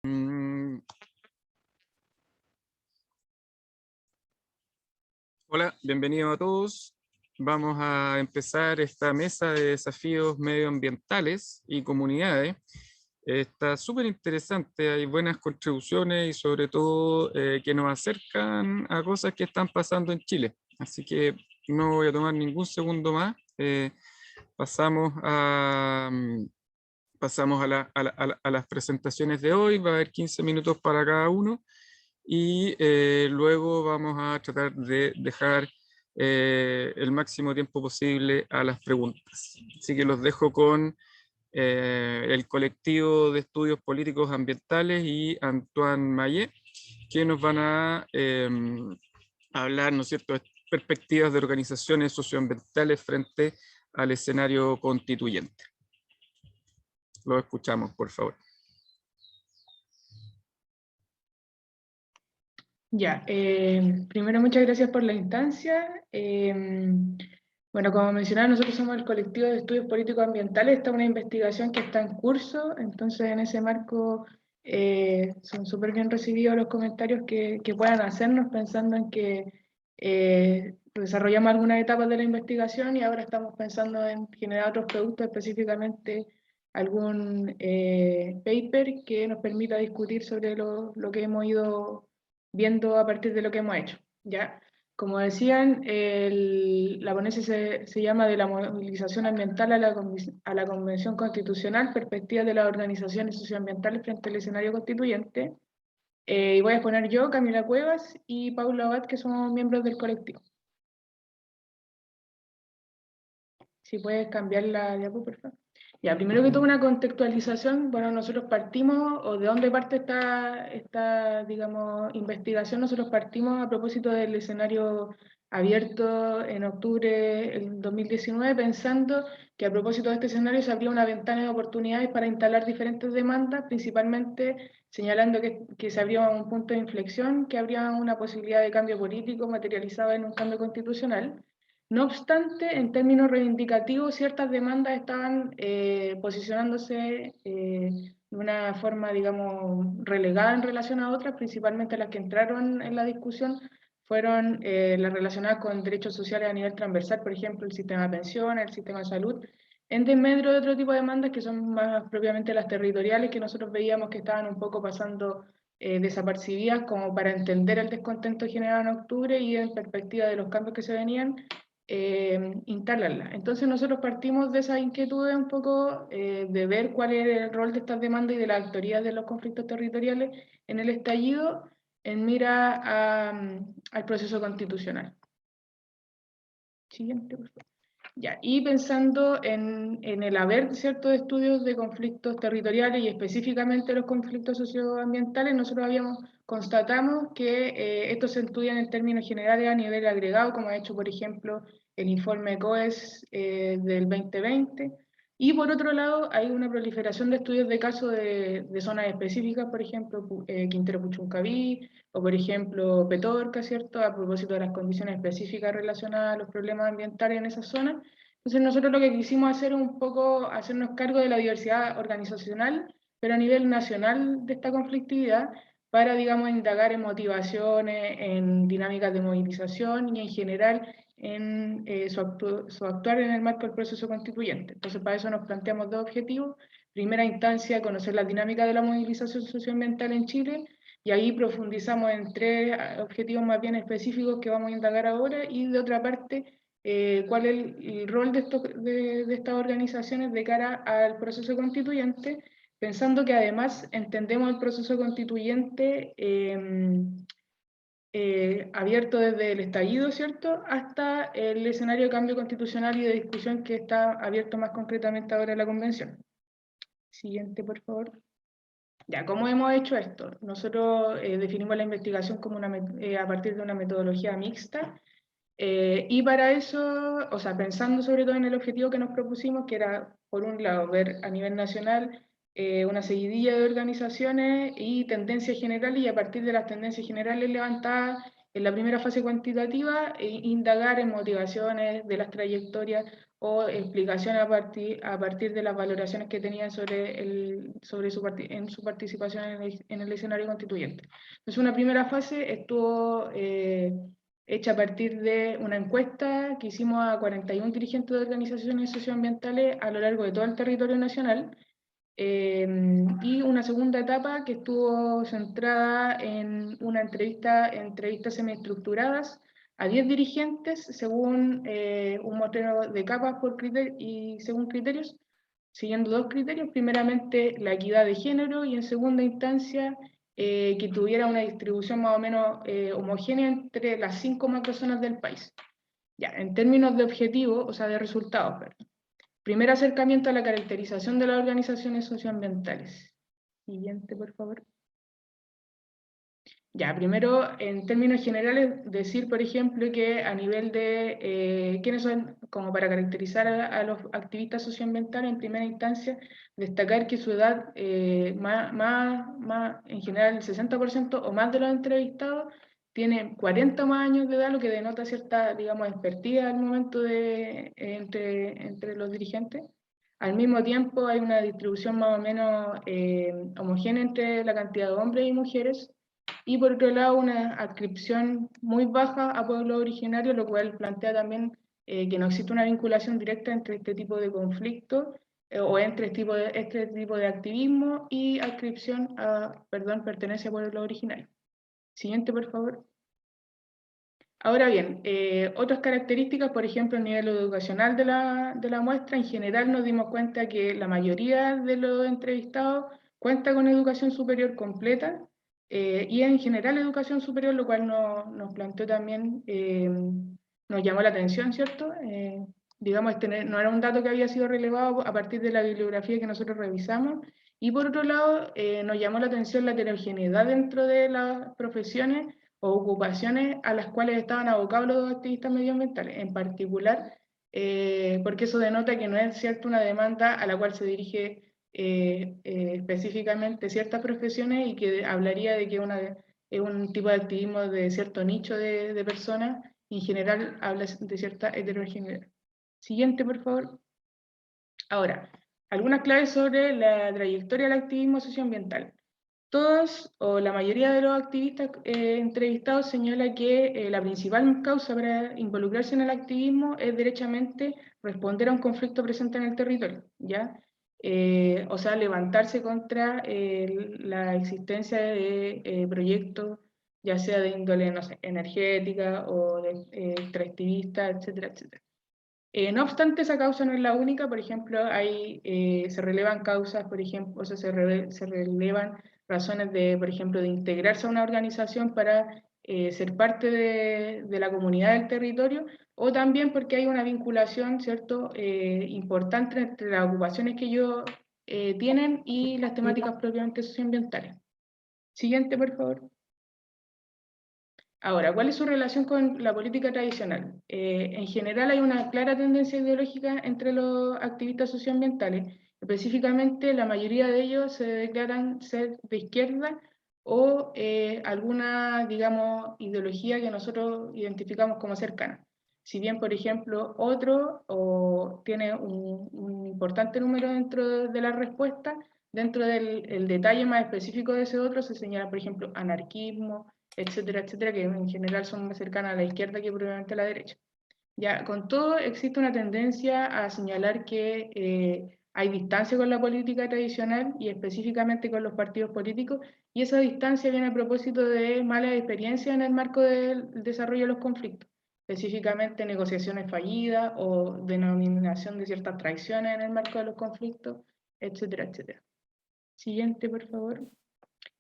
Hola, bienvenidos a todos. Vamos a empezar esta mesa de desafíos medioambientales y comunidades. Está súper interesante, hay buenas contribuciones y sobre todo que nos acercan a cosas que están pasando en Chile. Así que no voy a tomar ningún segundo más. Pasamos a las presentaciones de hoy. Va a haber 15 minutos para cada uno. Y luego vamos a tratar de dejar el máximo tiempo posible a las preguntas. Así que los dejo con el colectivo de estudios políticos ambientales y Antoine Mayet, que nos van a hablar, ¿no es cierto?, de perspectivas de organizaciones socioambientales frente al escenario constituyente. Lo escuchamos, por favor. Ya, primero muchas gracias por la instancia. Bueno, como mencionaba, nosotros somos el colectivo de estudios políticos ambientales. Esta es una investigación que está en curso, entonces en ese marco son súper bien recibidos los comentarios que puedan hacernos, pensando en que desarrollamos algunas etapas de la investigación y ahora estamos pensando en generar otros productos, específicamente algún paper que nos permita discutir sobre lo que hemos ido viendo a partir de lo que hemos hecho, ¿ya? Como decían, la ponencia se llama de la movilización ambiental a la Convención Constitucional, perspectivas de las organizaciones socioambientales frente al escenario constituyente. Y voy a exponer yo, Camila Cuevas y Paula Abad, que somos miembros del colectivo. Si puedes cambiar la diapo, por favor. Ya, primero que todo una contextualización. Bueno, nosotros partimos, o de dónde parte esta digamos, investigación. Nosotros partimos a propósito del escenario abierto en octubre del 2019, pensando que a propósito de este escenario se abría una ventana de oportunidades para instalar diferentes demandas, principalmente señalando que se abría un punto de inflexión, que habría una posibilidad de cambio político materializado en un cambio constitucional. No obstante, en términos reivindicativos, ciertas demandas estaban posicionándose de una forma, digamos, relegada en relación a otras, principalmente las que entraron en la discusión fueron las relacionadas con derechos sociales a nivel transversal, por ejemplo, el sistema de pensiones, el sistema de salud, en desmedro de otro tipo de demandas que son más propiamente las territoriales, que nosotros veíamos que estaban un poco pasando desapercibidas, como para entender el descontento generado en octubre y en perspectiva de los cambios que se venían, instalarla. Entonces nosotros partimos de esas inquietudes un poco de ver cuál es el rol de estas demandas y de las actorías de los conflictos territoriales en el estallido en mira al proceso constitucional. Siguiente, por favor. Ya, y pensando en el haber ciertos estudios de conflictos territoriales y específicamente los conflictos socioambientales, nosotros constatamos que estos se estudian en términos generales a nivel agregado, como ha hecho, por ejemplo, el informe COES del 2020. Y por otro lado, hay una proliferación de estudios de casos de zonas específicas, por ejemplo, Quintero Puchuncaví, o por ejemplo, Petorca, ¿cierto? A propósito de las condiciones específicas relacionadas a los problemas ambientales en esa zona. Entonces nosotros lo que quisimos hacer es un poco hacernos cargo de la diversidad organizacional, pero a nivel nacional de esta conflictividad, para, digamos, indagar en motivaciones, en dinámicas de movilización y en general en su actuar en el marco del proceso constituyente. Entonces para eso nos planteamos dos objetivos. Primera instancia, conocer la dinámica de la movilización socioambiental en Chile, y ahí profundizamos en tres objetivos más bien específicos que vamos a indagar ahora, y de otra parte, cuál es el rol de estas organizaciones de cara al proceso constituyente, pensando que además entendemos el proceso constituyente abierto desde el estallido, ¿cierto?, hasta el escenario de cambio constitucional y de discusión que está abierto más concretamente ahora en la Convención. Siguiente, por favor. Ya, ¿cómo hemos hecho esto? Nosotros definimos la investigación como a partir de una metodología mixta, y para eso, o sea, pensando sobre todo en el objetivo que nos propusimos, que era, por un lado, ver a nivel nacional una seguidilla de organizaciones y tendencias generales, y a partir de las tendencias generales levantadas en la primera fase cuantitativa, indagar en motivaciones de las trayectorias o explicaciones a partir de las valoraciones que tenían sobre su participación en el escenario constituyente. Entonces, una primera fase estuvo hecha a partir de una encuesta que hicimos a 41 dirigentes de organizaciones socioambientales a lo largo de todo el territorio nacional, y una segunda etapa que estuvo centrada en una entrevistas semiestructuradas a 10 dirigentes según un muestreo de capas por y según criterios, siguiendo dos criterios: primeramente la equidad de género, y en segunda instancia que tuviera una distribución más o menos homogénea entre las 5 macrozonas del país. Ya, en términos de objetivos, o sea, de resultados, perdón. Primer acercamiento a la caracterización de las organizaciones socioambientales. Siguiente, por favor. Ya, primero, en términos generales, decir, por ejemplo, que a nivel de quiénes son, como para caracterizar a los activistas socioambientales, en primera instancia, destacar que su edad, en general, el 60% o más de los entrevistados, tienen 40 o más años de edad, lo que denota cierta, digamos, expertise al momento entre los dirigentes. Al mismo tiempo, hay una distribución más o menos homogénea entre la cantidad de hombres y mujeres. Y por otro lado, una adscripción muy baja a pueblos originarios, lo cual plantea también que no existe una vinculación directa entre este tipo de conflicto o entre este tipo de activismo y adscripción pertenencia a pueblos originarios. Siguiente, por favor. Ahora bien, otras características, por ejemplo, el nivel educacional de la muestra. En general nos dimos cuenta que la mayoría de los entrevistados cuenta con educación superior completa, y en general educación superior, lo cual nos planteó también, nos llamó la atención, ¿cierto? Digamos, no era un dato que había sido relevado a partir de la bibliografía que nosotros revisamos. Y por otro lado, nos llamó la atención la heterogeneidad dentro de las profesiones o ocupaciones a las cuales estaban abocados los activistas medioambientales, en particular, porque eso denota que no es cierto una demanda a la cual se dirige específicamente ciertas profesiones, y que hablaría de que es un tipo de activismo de cierto nicho de personas, y en general habla de cierta heterogeneidad. Siguiente, por favor. Ahora, algunas claves sobre la trayectoria del activismo socioambiental. Todos o la mayoría de los activistas entrevistados señala que la principal causa para involucrarse en el activismo es derechamente responder a un conflicto presente en el territorio, ¿ya? O sea, levantarse contra la existencia de proyectos, ya sea de índole, no sé, energética o de extractivista, etcétera, etcétera. No obstante, esa causa no es la única. Por ejemplo, se relevan causas, por ejemplo, o sea, se relevan razones de, por ejemplo, de integrarse a una organización para ser parte de la comunidad del territorio, o también porque hay una vinculación, ¿cierto?, importante entre las ocupaciones que ellos tienen y las temáticas propiamente socioambientales. Siguiente, por favor. Ahora, ¿cuál es su relación con la política tradicional? En general hay una clara tendencia ideológica entre los activistas socioambientales. Específicamente, la mayoría de ellos se declaran ser de izquierda o alguna, digamos, ideología que nosotros identificamos como cercana. Si bien, por ejemplo, otro tiene un importante número dentro de la respuesta, dentro del detalle más específico de ese otro se señala, por ejemplo, anarquismo, etcétera, etcétera, que en general son más cercanas a la izquierda que probablemente a la derecha. Ya, con todo, existe una tendencia a señalar que hay distancia con la política tradicional y específicamente con los partidos políticos, y esa distancia viene a propósito de malas experiencias en el marco del desarrollo de los conflictos, específicamente negociaciones fallidas o denominación de ciertas traiciones en el marco de los conflictos, etcétera, etcétera. Siguiente, por favor.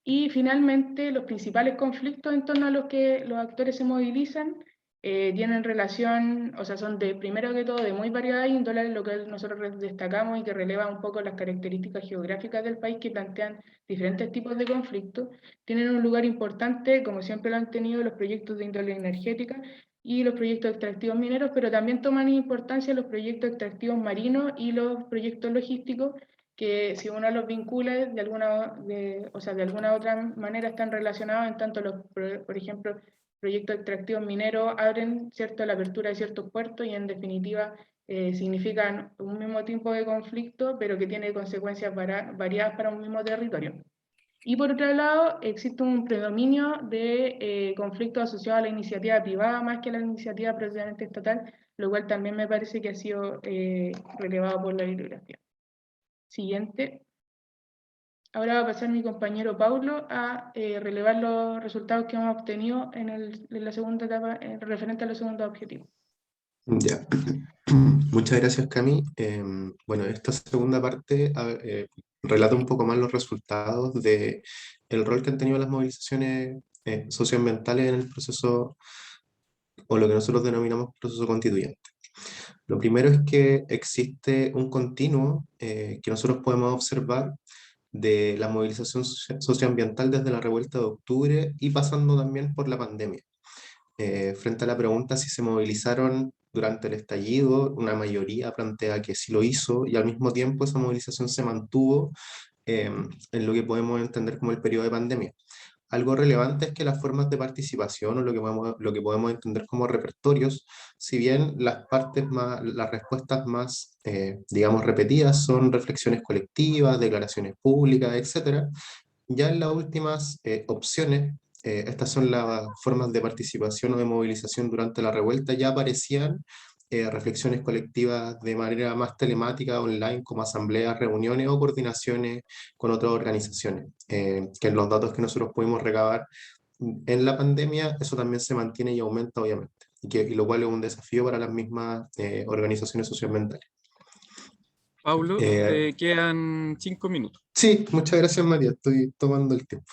Y finalmente, los principales conflictos en torno a los que los actores se movilizan tienen relación, o sea, son primero que todo, de muy variada índole, lo que nosotros destacamos y que releva un poco las características geográficas del país que plantean diferentes tipos de conflictos. Tienen un lugar importante, como siempre lo han tenido, los proyectos de índole energética y los proyectos extractivos mineros, pero también toman importancia los proyectos extractivos marinos y los proyectos logísticos, que si uno los vincula de alguna otra manera están relacionados, en tanto por ejemplo, proyectos extractivos mineros abren, ¿cierto?, la apertura de ciertos puertos y en definitiva significan un mismo tipo de conflicto, pero que tiene consecuencias variadas para un mismo territorio. Y por otro lado, existe un predominio de conflictos asociados a la iniciativa privada más que a la iniciativa propiamente estatal, lo cual también me parece que ha sido relevado por la bibliografía. Siguiente. Ahora va a pasar mi compañero Paulo a relevar los resultados que hemos obtenido en la segunda etapa, referente a los segundos objetivos. Ya. Muchas gracias, Cami. Bueno, esta segunda parte relata un poco más los resultados del rol que han tenido las movilizaciones socioambientales en el proceso, o lo que nosotros denominamos proceso constituyente. Lo primero es que existe un continuo que nosotros podemos observar de la movilización socioambiental desde la revuelta de octubre y pasando también por la pandemia. Frente a la pregunta si se movilizaron durante el estallido, una mayoría plantea que sí lo hizo, y al mismo tiempo esa movilización se mantuvo en lo que podemos entender como el periodo de pandemia. Algo relevante es que las formas de participación, o lo que podemos entender como repertorios, si bien las respuestas más, digamos, repetidas son reflexiones colectivas, declaraciones públicas, etc., ya en las últimas opciones, estas son las formas de participación o de movilización durante la revuelta, ya aparecían reflexiones colectivas de manera más telemática, online, como asambleas, reuniones o coordinaciones con otras organizaciones, que en los datos que nosotros pudimos recabar en la pandemia, eso también se mantiene y aumenta, obviamente, y lo cual es un desafío para las mismas organizaciones socioambientales. Paulo, te quedan 5 minutos. Sí, muchas gracias, María, estoy tomando el tiempo.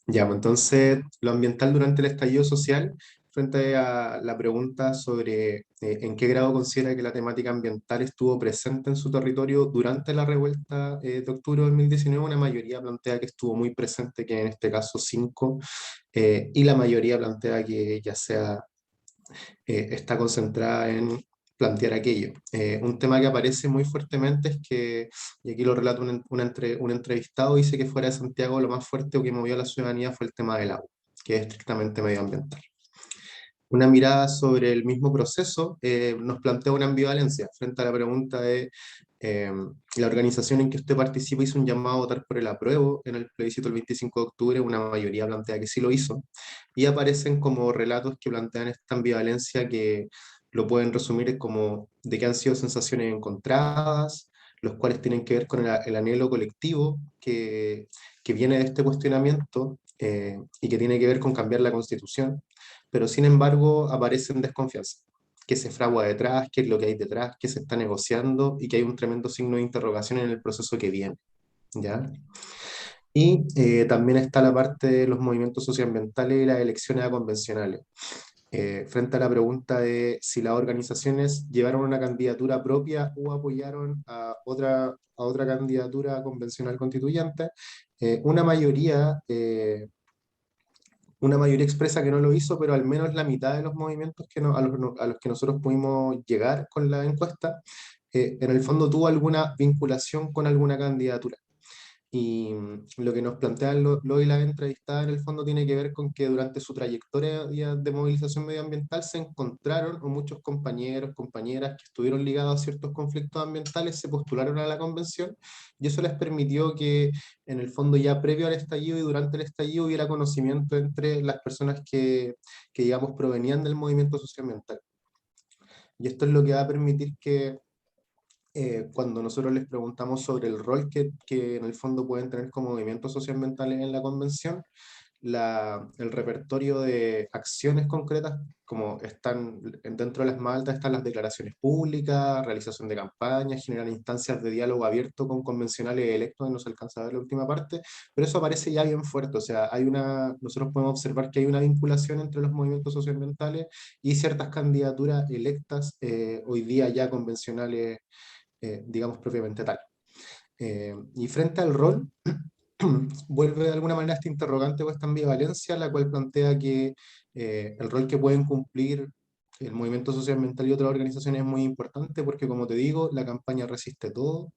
Ya, pues entonces, lo ambiental durante el estallido social, frente a la pregunta sobre en qué grado considera que la temática ambiental estuvo presente en su territorio durante la revuelta de octubre de 2019, una mayoría plantea que estuvo muy presente, que en este caso 5, y la mayoría plantea que ya sea está concentrada en plantear aquello. Un tema que aparece muy fuertemente es que, y aquí lo relata un entrevistado, dice que fuera de Santiago lo más fuerte o que movió a la ciudadanía fue el tema del agua, que es estrictamente medioambiental. Una mirada sobre el mismo proceso nos plantea una ambivalencia frente a la pregunta de la organización en que usted participa hizo un llamado a votar por el apruebo en el plebiscito el 25 de octubre, una mayoría plantea que sí lo hizo, y aparecen como relatos que plantean esta ambivalencia que lo pueden resumir como de que han sido sensaciones encontradas, los cuales tienen que ver con el anhelo colectivo que viene de este cuestionamiento y que tiene que ver con cambiar la Constitución, pero sin embargo aparecen desconfianza, que se fragua detrás, qué es lo que hay detrás, qué se está negociando y que hay un tremendo signo de interrogación en el proceso que viene, ¿ya? Y también está la parte de los movimientos socioambientales y las elecciones a convencionales. Frente a la pregunta de si las organizaciones llevaron una candidatura propia o apoyaron a otra candidatura convencional constituyente, una mayoría expresa que no lo hizo, pero al menos la mitad de los movimientos a los que nosotros pudimos llegar con la encuesta, en el fondo tuvo alguna vinculación con alguna candidatura. Y lo que nos plantean lo y la entrevistada en el fondo tiene que ver con que durante su trayectoria de movilización medioambiental se encontraron, o muchos compañeros, compañeras que estuvieron ligados a ciertos conflictos ambientales se postularon a la convención, y eso les permitió que en el fondo ya previo al estallido y durante el estallido hubiera conocimiento entre las personas que digamos provenían del movimiento socioambiental. Y esto es lo que va a permitir que cuando nosotros les preguntamos sobre el rol que en el fondo pueden tener como movimientos socioambientales en la convención, el repertorio de acciones concretas, como están dentro de las más altas, están las declaraciones públicas, realización de campañas, generar instancias de diálogo abierto con convencionales electos, no se alcanza a ver la última parte, pero eso aparece ya bien fuerte, o sea, nosotros podemos observar que hay una vinculación entre los movimientos socioambientales y ciertas candidaturas electas, hoy día ya convencionales, digamos propiamente tal. Y frente al rol, vuelve de alguna manera este interrogante o esta ambivalencia, la cual plantea que el rol que pueden cumplir el movimiento socioambiental y otras organizaciones es muy importante porque, como te digo, la campaña resiste todo,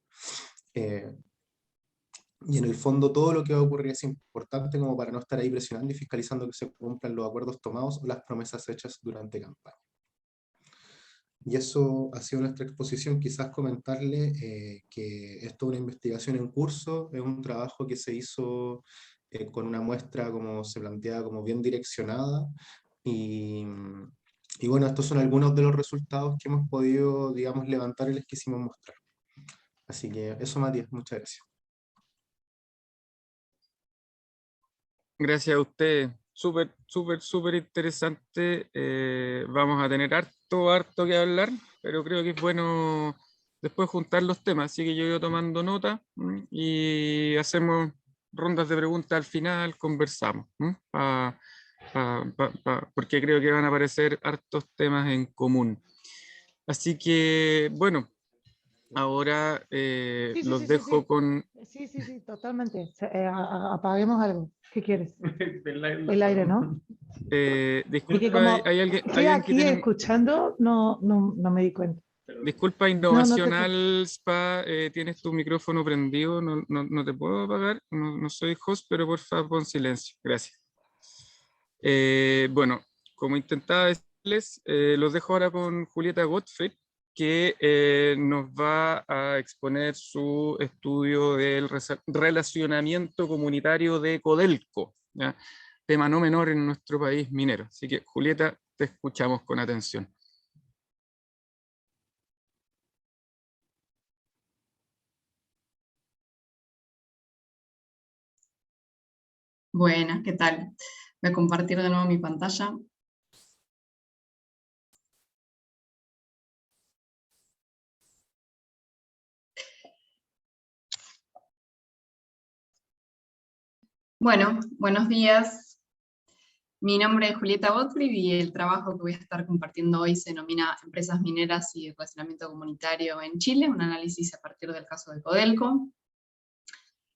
y en el fondo todo lo que va a ocurrir es importante como para no estar ahí presionando y fiscalizando que se cumplan los acuerdos tomados o las promesas hechas durante campaña. Y eso ha sido nuestra exposición. Quizás comentarle que esto es una investigación en curso, es un trabajo que se hizo con una muestra, como se planteaba, como bien direccionada. Y, y bueno, estos son algunos de los resultados que hemos podido, digamos, levantar y les quisimos mostrar. Así que eso, Matías, muchas gracias. Gracias a usted. Súper, súper, súper interesante. Vamos a tener harto que hablar, pero creo que es bueno después juntar los temas. Así que yo voy tomando nota y hacemos rondas de preguntas al final, conversamos, porque creo que van a aparecer hartos temas en común. Así que, bueno, ahora los dejo con... Sí, totalmente. Apaguemos algo. ¿Qué quieres? El aire, ¿no? disculpa, hay alguien estoy que aquí tiene... escuchando, no me di cuenta. Disculpa, No te Innovacional Spa, tienes tu micrófono prendido, no te puedo apagar, no soy host, pero por favor pon silencio, gracias. Bueno, como intentaba decirles, los dejo ahora con Julieta Gottfried, que nos va a exponer su estudio del relacionamiento comunitario de Codelco, ¿ya? Tema no menor en nuestro país minero. Así que, Julieta, te escuchamos con atención. Buenas, ¿qué tal? Voy a compartir de nuevo mi pantalla. Bueno, buenos días. Mi nombre es Julieta Gottfried y el trabajo que voy a estar compartiendo hoy se denomina Empresas Mineras y Relacionamiento Comunitario en Chile, un análisis a partir del caso de Codelco.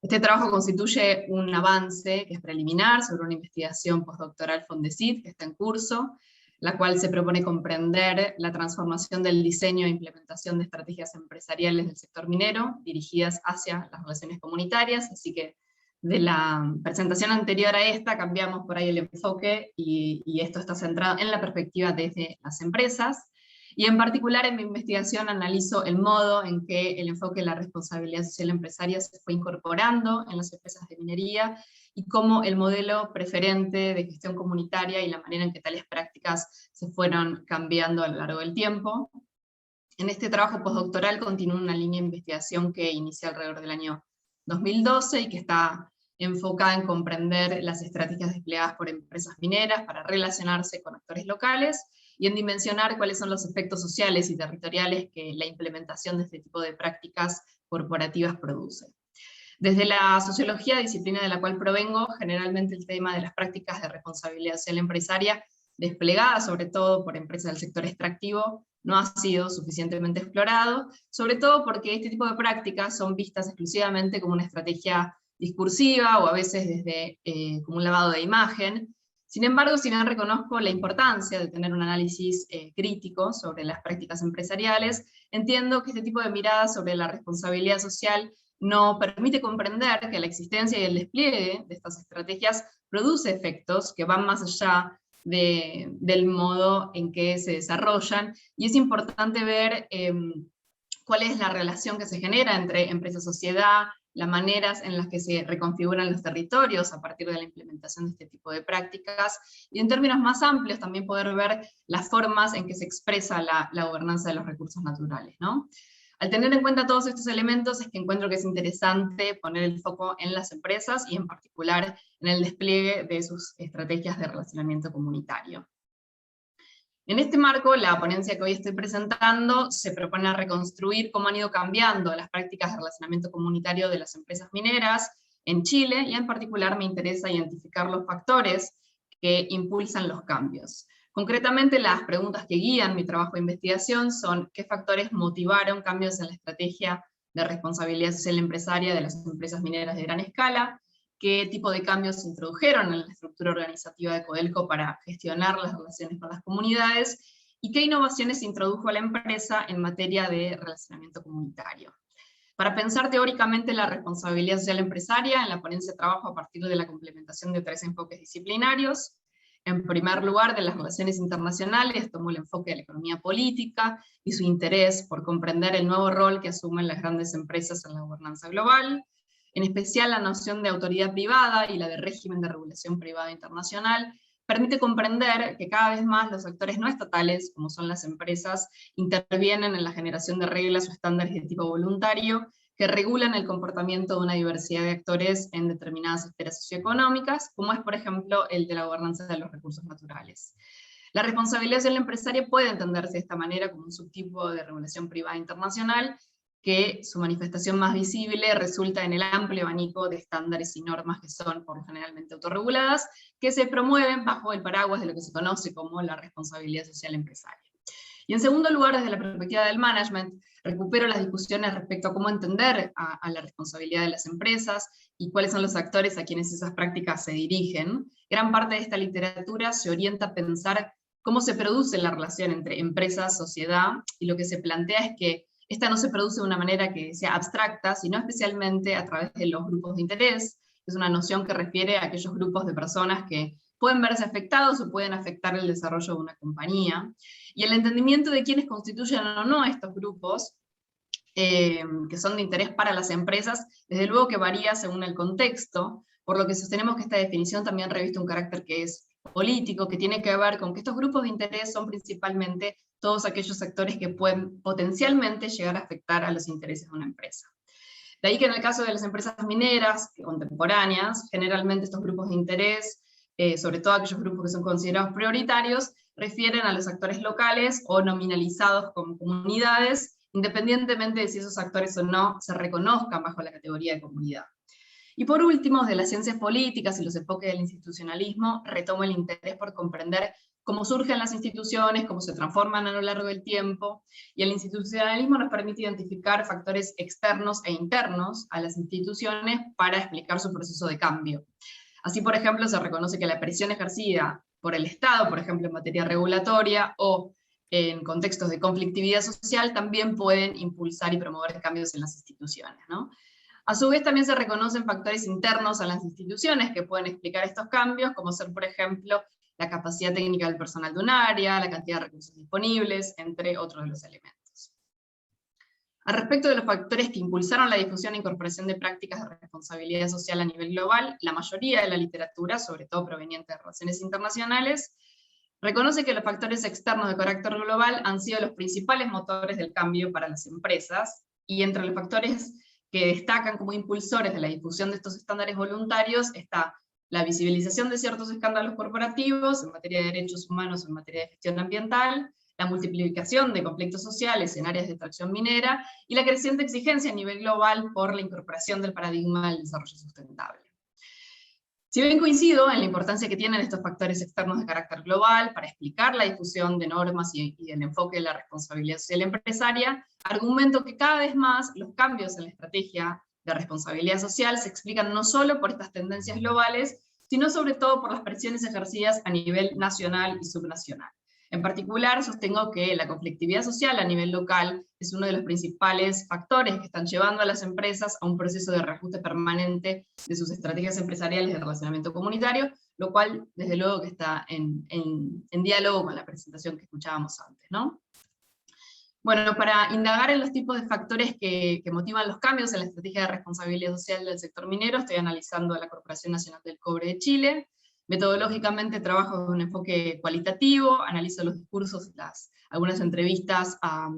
Este trabajo constituye un avance que es preliminar sobre una investigación postdoctoral Fondesit que está en curso, la cual se propone comprender la transformación del diseño e implementación de estrategias empresariales del sector minero dirigidas hacia las relaciones comunitarias, así que de la presentación anterior a esta cambiamos por ahí el enfoque y esto está centrado en la perspectiva desde las empresas. Y en particular en mi investigación analizo el modo en que el enfoque de la responsabilidad social empresaria se fue incorporando en las empresas de minería y cómo el modelo preferente de gestión comunitaria y la manera en que tales prácticas se fueron cambiando a lo largo del tiempo. En este trabajo postdoctoral continúa una línea de investigación que inicié alrededor del año 2012 y que está enfocada en comprender las estrategias desplegadas por empresas mineras para relacionarse con actores locales y en dimensionar cuáles son los efectos sociales y territoriales que la implementación de este tipo de prácticas corporativas produce. Desde la sociología, disciplina de la cual provengo, generalmente el tema de las prácticas de responsabilidad social empresaria, desplegadas sobre todo por empresas del sector extractivo, no ha sido suficientemente explorado, sobre todo porque este tipo de prácticas son vistas exclusivamente como una estrategia discursiva o a veces desde como un lavado de imagen. Sin embargo, si bien reconozco la importancia de tener un análisis crítico sobre las prácticas empresariales, entiendo que este tipo de mirada sobre la responsabilidad social no permite comprender que la existencia y el despliegue de estas estrategias produce efectos que van más allá del modo en que se desarrollan, y es importante ver cuál es la relación que se genera entre empresa-sociedad, las maneras en las que se reconfiguran los territorios a partir de la implementación de este tipo de prácticas, y en términos más amplios también poder ver las formas en que se expresa la gobernanza de los recursos naturales, ¿no? Al tener en cuenta todos estos elementos es que encuentro que es interesante poner el foco en las empresas y en particular en el despliegue de sus estrategias de relacionamiento comunitario. En este marco, la ponencia que hoy estoy presentando se propone reconstruir cómo han ido cambiando las prácticas de relacionamiento comunitario de las empresas mineras en Chile, y en particular me interesa identificar los factores que impulsan los cambios. Concretamente, las preguntas que guían mi trabajo de investigación son: ¿qué factores motivaron cambios en la estrategia de responsabilidad social empresaria de las empresas mineras de gran escala? ¿Qué tipo de cambios se introdujeron en la estructura organizativa de Codelco para gestionar las relaciones con las comunidades? ¿Y qué innovaciones introdujo la empresa en materia de relacionamiento comunitario? Para pensar teóricamente la responsabilidad social empresaria, en la ponencia trabajo a partir de la complementación de 3 enfoques disciplinarios, En primer lugar, de las relaciones internacionales, tomó el enfoque de la economía política y su interés por comprender el nuevo rol que asumen las grandes empresas en la gobernanza global, en especial la noción de autoridad privada y la de régimen de regulación privada internacional, permite comprender que cada vez más los actores no estatales, como son las empresas, intervienen en la generación de reglas o estándares de tipo voluntario que regulan el comportamiento de una diversidad de actores en determinadas esferas socioeconómicas, como es, por ejemplo, el de la gobernanza de los recursos naturales. La responsabilidad social empresaria puede entenderse de esta manera como un subtipo de regulación privada internacional, que su manifestación más visible resulta en el amplio abanico de estándares y normas que son, por lo generalmente, autorreguladas, que se promueven bajo el paraguas de lo que se conoce como la responsabilidad social empresaria. Y en segundo lugar, desde la perspectiva del management, recupero las discusiones respecto a cómo entender a la responsabilidad de las empresas y cuáles son los actores a quienes esas prácticas se dirigen. Gran parte de esta literatura se orienta a pensar cómo se produce la relación entre empresa, sociedad, y lo que se plantea es que esta no se produce de una manera que sea abstracta, sino especialmente a través de los grupos de interés. Es una noción que refiere a aquellos grupos de personas que pueden verse afectados o pueden afectar el desarrollo de una compañía. Y el entendimiento de quiénes constituyen o no estos grupos, que son de interés para las empresas, desde luego que varía según el contexto, por lo que sostenemos que esta definición también reviste un carácter que es político, que tiene que ver con que estos grupos de interés son principalmente todos aquellos actores que pueden potencialmente llegar a afectar a los intereses de una empresa. De ahí que en el caso de las empresas mineras contemporáneas, generalmente estos grupos de interés, sobre todo aquellos grupos que son considerados prioritarios, refieren a los actores locales o nominalizados como comunidades, independientemente de si esos actores o no se reconozcan bajo la categoría de comunidad. Y por último, de las ciencias políticas y los enfoques del institucionalismo, retomo el interés por comprender cómo surgen las instituciones, cómo se transforman a lo largo del tiempo, y el institucionalismo nos permite identificar factores externos e internos a las instituciones para explicar su proceso de cambio. Así, por ejemplo, se reconoce que la presión ejercida por el Estado, por ejemplo, en materia regulatoria, o en contextos de conflictividad social, también pueden impulsar y promover cambios en las instituciones, ¿no? A su vez, también se reconocen factores internos a las instituciones que pueden explicar estos cambios, como ser, por ejemplo, la capacidad técnica del personal de un área, la cantidad de recursos disponibles, entre otros de los elementos. Al respecto de los factores que impulsaron la difusión e incorporación de prácticas de responsabilidad social a nivel global, la mayoría de la literatura, sobre todo proveniente de relaciones internacionales, reconoce que los factores externos de carácter global han sido los principales motores del cambio para las empresas, y entre los factores que destacan como impulsores de la difusión de estos estándares voluntarios está la visibilización de ciertos escándalos corporativos en materia de derechos humanos o en materia de gestión ambiental, la multiplicación de conflictos sociales en áreas de extracción minera, y la creciente exigencia a nivel global por la incorporación del paradigma del desarrollo sustentable. Si bien coincido en la importancia que tienen estos factores externos de carácter global para explicar la difusión de normas y el enfoque de la responsabilidad social empresaria, argumento que cada vez más los cambios en la estrategia de responsabilidad social se explican no solo por estas tendencias globales, sino sobre todo por las presiones ejercidas a nivel nacional y subnacional. En particular, sostengo que la conflictividad social a nivel local es uno de los principales factores que están llevando a las empresas a un proceso de reajuste permanente de sus estrategias empresariales de relacionamiento comunitario, lo cual, desde luego, que está en diálogo con la presentación que escuchábamos antes, ¿no? Bueno, para indagar en los tipos de factores que motivan los cambios en la estrategia de responsabilidad social del sector minero, estoy analizando a la Corporación Nacional del Cobre de Chile. Metodológicamente trabajo con un enfoque cualitativo, analizo los discursos, algunas entrevistas a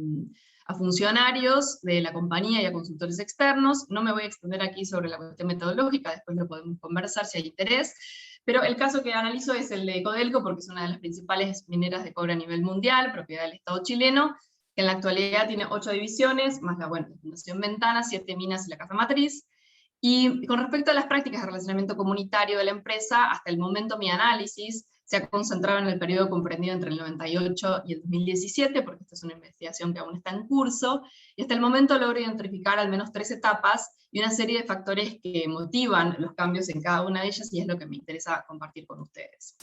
funcionarios de la compañía y a consultores externos. No me voy a extender aquí sobre la cuestión metodológica, después lo podemos conversar si hay interés, pero el caso que analizo es el de Codelco, porque es una de las principales mineras de cobre a nivel mundial, propiedad del Estado chileno, que en la actualidad tiene 8 divisiones, más la Fundación Ventana, 7 minas y la casa matriz. Y con respecto a las prácticas de relacionamiento comunitario de la empresa, hasta el momento mi análisis se ha concentrado en el periodo comprendido entre el 98 y el 2017, porque esta es una investigación que aún está en curso, y hasta el momento logro identificar al menos 3 etapas y una serie de factores que motivan los cambios en cada una de ellas, y es lo que me interesa compartir con ustedes.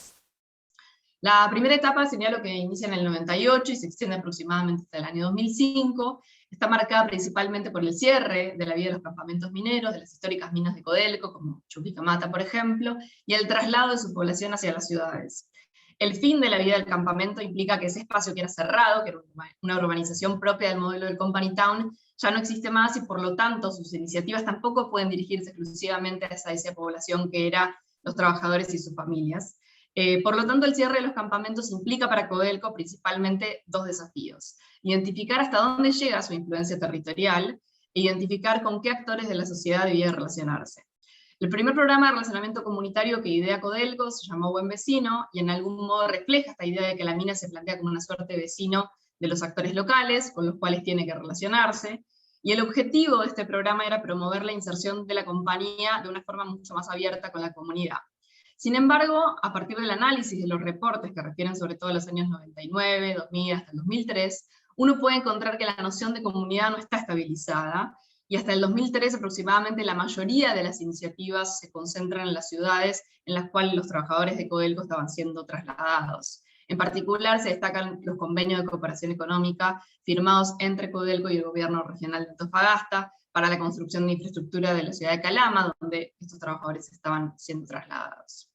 La primera etapa, señalo que inicia en el 98 y se extiende aproximadamente hasta el año 2005, está marcada principalmente por el cierre de la vida de los campamentos mineros, de las históricas minas de Codelco, como Chuquicamata, por ejemplo, y el traslado de su población hacia las ciudades. El fin de la vida del campamento implica que ese espacio que era cerrado, que era una urbanización propia del modelo del Company Town, ya no existe más y por lo tanto sus iniciativas tampoco pueden dirigirse exclusivamente a esa población que era los trabajadores y sus familias. Por lo tanto, el cierre de los campamentos implica para Codelco principalmente dos desafíos. Identificar hasta dónde llega su influencia territorial e identificar con qué actores de la sociedad debía relacionarse. El primer programa de relacionamiento comunitario que idea Codelco se llamó Buen Vecino, y en algún modo refleja esta idea de que la mina se plantea como una suerte de vecino de los actores locales, con los cuales tiene que relacionarse, y el objetivo de este programa era promover la inserción de la compañía de una forma mucho más abierta con la comunidad. Sin embargo, a partir del análisis de los reportes que refieren sobre todo a los años 99, 2000 hasta el 2003, uno puede encontrar que la noción de comunidad no está estabilizada, y hasta el 2003 aproximadamente la mayoría de las iniciativas se concentran en las ciudades en las cuales los trabajadores de Codelco estaban siendo trasladados. En particular se destacan los convenios de cooperación económica firmados entre Codelco y el gobierno regional de Antofagasta para la construcción de infraestructura de la ciudad de Calama, donde estos trabajadores estaban siendo trasladados.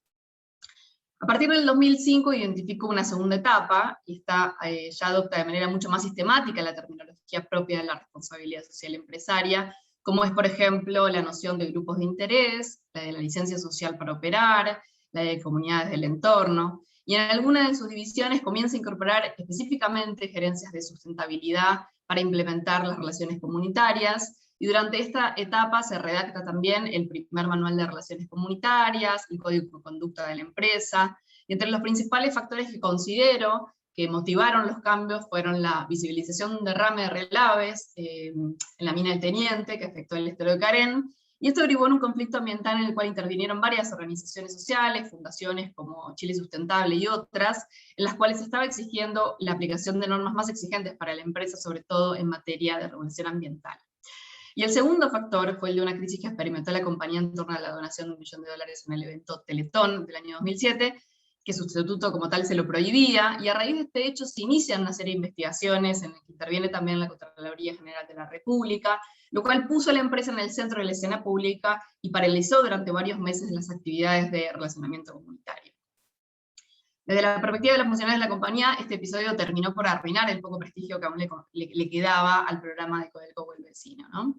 A partir del 2005 identificó una segunda etapa, y esta ya adopta de manera mucho más sistemática la terminología propia de la responsabilidad social empresaria, como es, por ejemplo, la noción de grupos de interés, la de la licencia social para operar, la de comunidades del entorno, y en alguna de sus divisiones comienza a incorporar específicamente gerencias de sustentabilidad para implementar las relaciones comunitarias, y durante esta etapa se redacta también el primer manual de relaciones comunitarias, el código de conducta de la empresa, y entre los principales factores que considero que motivaron los cambios fueron la visibilización de un derrame de relaves en la mina del Teniente, que afectó el estero de Carén, y esto derivó en un conflicto ambiental en el cual intervinieron varias organizaciones sociales, fundaciones como Chile Sustentable y otras, en las cuales se estaba exigiendo la aplicación de normas más exigentes para la empresa, sobre todo en materia de regulación ambiental. Y el segundo factor fue el de una crisis que experimentó la compañía en torno a la donación de $1 millón en el evento Teletón del año 2007, que su estatuto como tal se lo prohibía, y a raíz de este hecho se inician una serie de investigaciones en las que interviene también la Contraloría General de la República, lo cual puso a la empresa en el centro de la escena pública y paralizó durante varios meses las actividades de relacionamiento comunitario. Desde la perspectiva de los funcionarios de la compañía, este episodio terminó por arruinar el poco prestigio que aún le quedaba al programa de Codelco Buen Vecino, ¿no?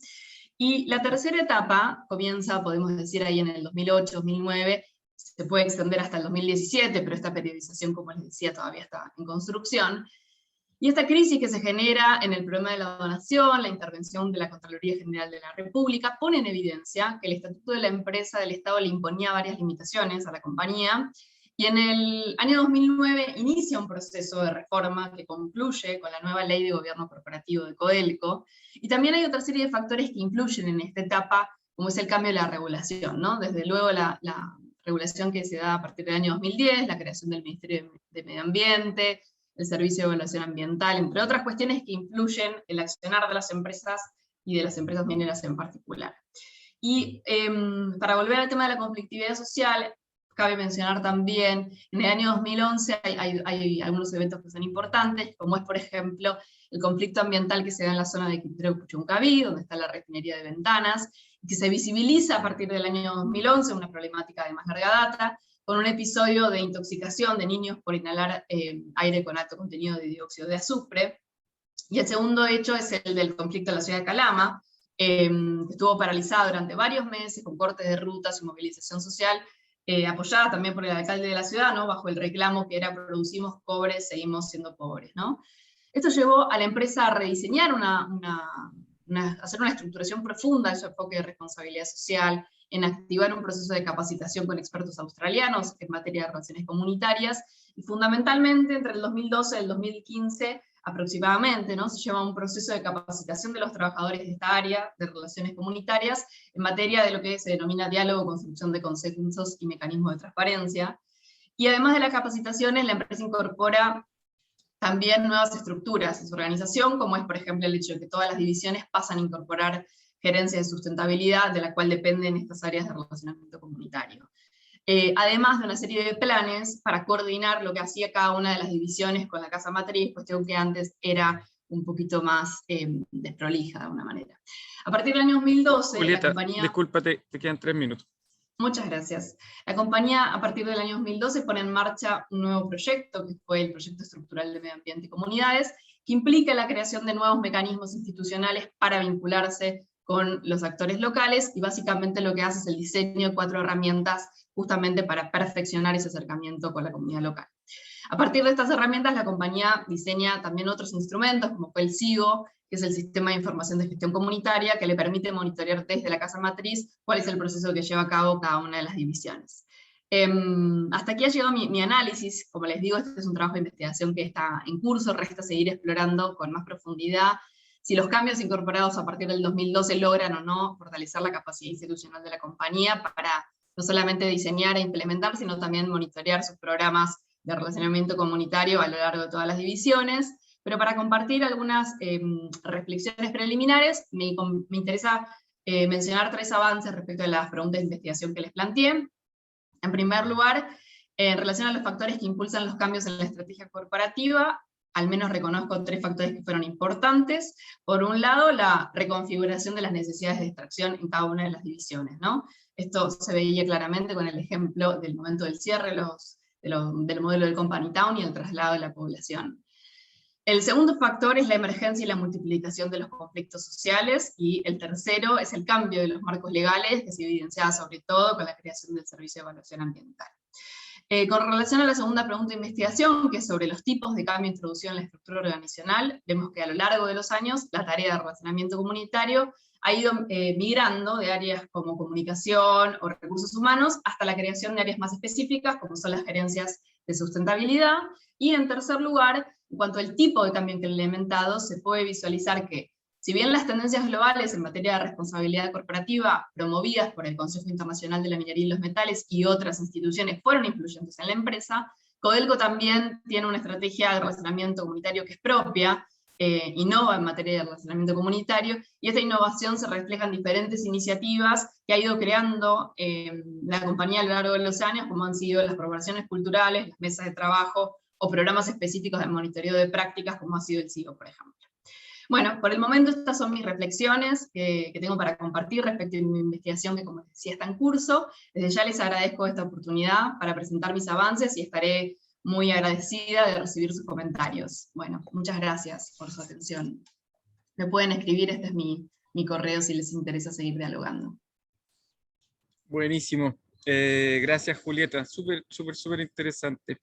Y la tercera etapa comienza, podemos decir, ahí en el 2008-2009, se puede extender hasta el 2017, pero esta periodización, como les decía, todavía está en construcción. Y esta crisis que se genera en el problema de la donación, la intervención de la Contraloría General de la República, pone en evidencia que el estatuto de la empresa del Estado le imponía varias limitaciones a la compañía, y en el año 2009 inicia un proceso de reforma que concluye con la nueva ley de gobierno corporativo de Codelco, y también hay otra serie de factores que influyen en esta etapa, como es el cambio de la regulación, ¿no? Desde luego la regulación que se da a partir del año 2010, la creación del Ministerio de Medio Ambiente, el Servicio de Evaluación Ambiental, entre otras cuestiones que influyen el accionar de las empresas y de las empresas mineras en particular. Y para volver al tema de la conflictividad social, cabe mencionar también, en el año 2011 hay algunos eventos que son importantes, como es, por ejemplo, el conflicto ambiental que se da en la zona de Quintreo-Puchuncaví, donde está la refinería de Ventanas, que se visibiliza a partir del año 2011, una problemática de más larga data, con un episodio de intoxicación de niños por inhalar aire con alto contenido de dióxido de azufre. Y el segundo hecho es el del conflicto en la ciudad de Calama, que estuvo paralizado durante varios meses, con cortes de rutas y movilización social, apoyada también por el alcalde de la ciudad, ¿no? Bajo el reclamo que era producimos cobre, seguimos siendo pobres, ¿no? Esto llevó a la empresa a rediseñar hacer una estructuración profunda de su enfoque de responsabilidad social, en activar un proceso de capacitación con expertos australianos en materia de relaciones comunitarias, y fundamentalmente entre el 2012 y el 2015 aproximadamente, ¿no? Se lleva un proceso de capacitación de los trabajadores de esta área de relaciones comunitarias en materia de lo que se denomina diálogo, construcción de consensos y mecanismos de transparencia. Y además de las capacitaciones, la empresa incorpora también nuevas estructuras en su organización, como es, por ejemplo, el hecho de que todas las divisiones pasan a incorporar gerencia de sustentabilidad, de la cual dependen estas áreas de relacionamiento comunitario. Además de una serie de planes para coordinar lo que hacía cada una de las divisiones con la casa matriz, cuestión que antes era un poquito más desprolija de alguna manera. A partir del año 2012, Julieta, la compañía... discúlpate, te quedan 3 minutos. Muchas gracias. La compañía, a partir del año 2012, pone en marcha un nuevo proyecto, que fue el Proyecto Estructural de Medio Ambiente y Comunidades, que implica la creación de nuevos mecanismos institucionales para vincularse con los actores locales, y básicamente lo que hace es el diseño de 4 herramientas justamente para perfeccionar ese acercamiento con la comunidad local. A partir de estas herramientas, la compañía diseña también otros instrumentos, como fue el SIGO, que es el Sistema de Información de Gestión Comunitaria, que le permite monitorear desde la casa matriz cuál es el proceso que lleva a cabo cada una de las divisiones. Hasta aquí ha llegado mi análisis. Como les digo, este es un trabajo de investigación que está en curso, resta seguir explorando con más profundidad si los cambios incorporados a partir del 2012 logran o no fortalecer la capacidad institucional de la compañía para no solamente diseñar e implementar, sino también monitorear sus programas de relacionamiento comunitario a lo largo de todas las divisiones. Pero para compartir algunas reflexiones preliminares, me interesa mencionar 3 avances respecto a las preguntas de investigación que les planteé. En primer lugar, en relación a los factores que impulsan los cambios en la estrategia corporativa, al menos reconozco 3 factores que fueron importantes. Por un lado, la reconfiguración de las necesidades de extracción en cada una de las divisiones, ¿no? Esto se veía claramente con el ejemplo del momento del cierre, del modelo del Company Town y el traslado de la población. El segundo factor es la emergencia y la multiplicación de los conflictos sociales, y el tercero es el cambio de los marcos legales, que se evidencia sobre todo con la creación del Servicio de Evaluación Ambiental. Con relación a la segunda pregunta de investigación, que es sobre los tipos de cambio introducido en la estructura organizacional, vemos que a lo largo de los años la tarea de relacionamiento comunitario ha ido migrando de áreas como comunicación o recursos humanos hasta la creación de áreas más específicas, como son las gerencias de sustentabilidad. Y en tercer lugar, en cuanto al tipo de cambio implementado, se puede visualizar que, si bien las tendencias globales en materia de responsabilidad corporativa, promovidas por el Consejo Internacional de la Minería y los Metales y otras instituciones, fueron influyentes en la empresa, Codelco también tiene una estrategia de relacionamiento comunitario que es propia, innova en materia de relacionamiento comunitario, y esta innovación se refleja en diferentes iniciativas que ha ido creando la compañía a lo largo de los años, como han sido las programaciones culturales, las mesas de trabajo, o programas específicos de monitoreo de prácticas, como ha sido el SIGO, por ejemplo. Bueno, por el momento estas son mis reflexiones que tengo para compartir respecto a mi investigación, que, como les decía, está en curso. Desde ya les agradezco esta oportunidad para presentar mis avances, y estaré muy agradecida de recibir sus comentarios. Bueno, muchas gracias por su atención. Me pueden escribir, este es mi correo si les interesa seguir dialogando. Buenísimo. Gracias, Julieta. Súper interesante.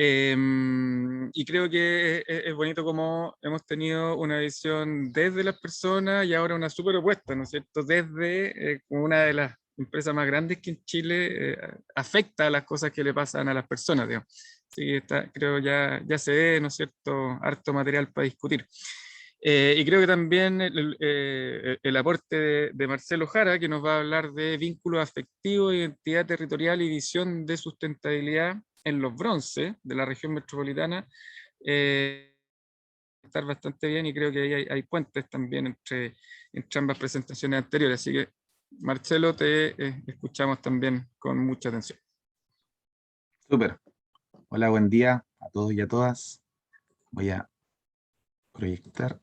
Y creo que es bonito como hemos tenido una visión desde las personas y ahora una súper opuesta, ¿no es cierto? Desde una de las empresas más grandes que en Chile afecta a las cosas que le pasan a las personas, digamos. Sí, creo ya se ve, ¿no es cierto?, harto material para discutir. Y creo que también el aporte de Marcelo Jara, que nos va a hablar de vínculos afectivos, identidad territorial y visión de sustentabilidad en los bronces de la región metropolitana, estar bastante bien, y creo que ahí hay puentes también entre ambas presentaciones anteriores. Así que, Marcelo, te escuchamos también con mucha atención. Súper. Hola, buen día a todos y a todas. Voy a proyectar.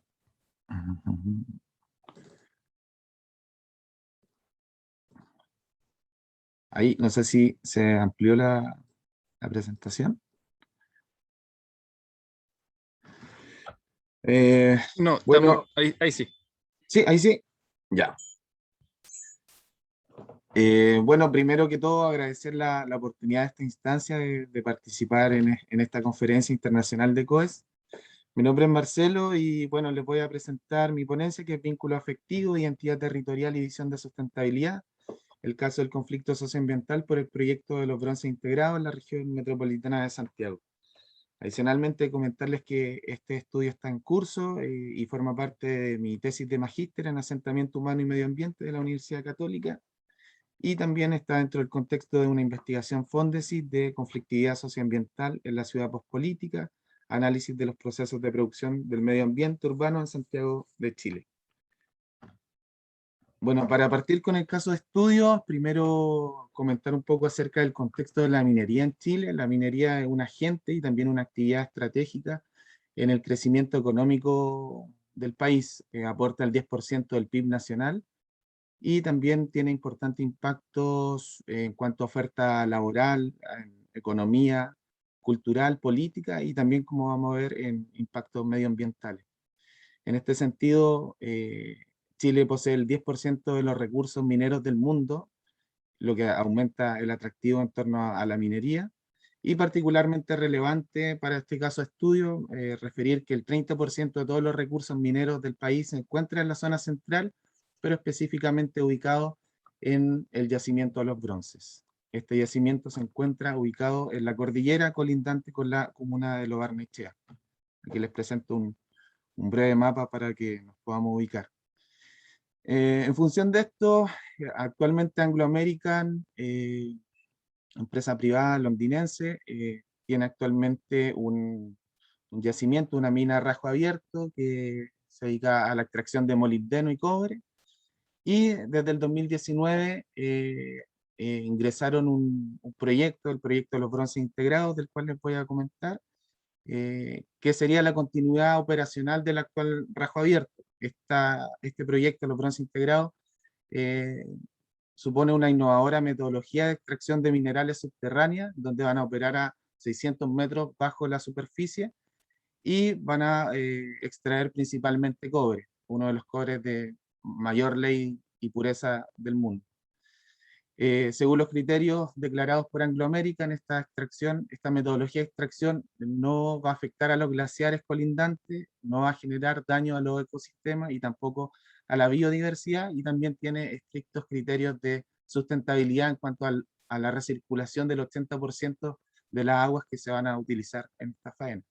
Ahí, no sé si se amplió la presentación. No, bueno, ahí sí. Sí, ahí sí. Ya. Bueno, primero que todo, agradecer la oportunidad de esta instancia de participar en esta conferencia internacional de COES. Mi nombre es Marcelo y bueno, les voy a presentar mi ponencia, que es Vínculo Afectivo, Identidad Territorial y Visión de Sustentabilidad, el caso del conflicto socioambiental por el proyecto de los bronces integrados en la región metropolitana de Santiago. Adicionalmente, comentarles que este estudio está en curso y forma parte de mi tesis de magíster en asentamiento humano y medio ambiente de la Universidad Católica, y también está dentro del contexto de una investigación Fondesit de conflictividad socioambiental en la ciudad pospolítica, análisis de los procesos de producción del medio ambiente urbano en Santiago de Chile. Bueno, para partir con el caso de estudio, primero comentar un poco acerca del contexto de la minería en Chile. La minería es un agente y también una actividad estratégica en el crecimiento económico del país, aporta el 10% del PIB nacional y también tiene importantes impactos en cuanto a oferta laboral, en economía, cultural, política y también, como vamos a ver, en impactos medioambientales. En este sentido, Chile posee el 10% de los recursos mineros del mundo, lo que aumenta el atractivo en torno a la minería, y particularmente relevante para este caso de estudio, referir que el 30% de todos los recursos mineros del país se encuentra en la zona central, pero específicamente ubicado en el yacimiento de los Bronces. Este yacimiento se encuentra ubicado en la cordillera colindante con la comuna de Lo Barnechea. Aquí les presento un breve mapa para que nos podamos ubicar. En función de esto, actualmente Anglo American, empresa privada londinense, tiene actualmente un yacimiento, una mina a rajo abierto que se dedica a la extracción de molibdeno y cobre, y desde el 2019 ingresaron un proyecto, el proyecto de los bronces integrados, del cual les voy a comentar, que sería la continuidad operacional del actual rajo abierto. Este proyecto, los bronces integrados, supone una innovadora metodología de extracción de minerales subterráneas, donde van a operar a 600 metros bajo la superficie y van a extraer principalmente cobre, uno de los cobres de mayor ley y pureza del mundo. Según los criterios declarados por Anglo American, esta metodología de extracción no va a afectar a los glaciares colindantes, no va a generar daño a los ecosistemas y tampoco a la biodiversidad, y también tiene estrictos criterios de sustentabilidad en cuanto a la recirculación del 80% de las aguas que se van a utilizar en esta faena.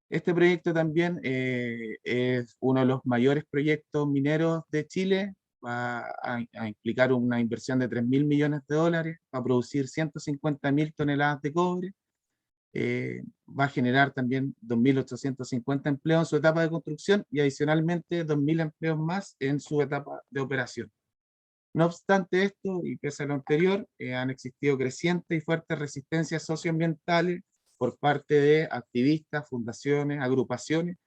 Este proyecto también es uno de los mayores proyectos mineros de Chile. Va a implicar una inversión de 3.000 millones de dólares, va a producir 150.000 toneladas de cobre, va a generar también 2.850 empleos en su etapa de construcción y adicionalmente 2.000 empleos más en su etapa de operación. No obstante esto, y pese a lo anterior, han existido crecientes y fuertes resistencias socioambientales por parte de activistas, fundaciones, agrupaciones,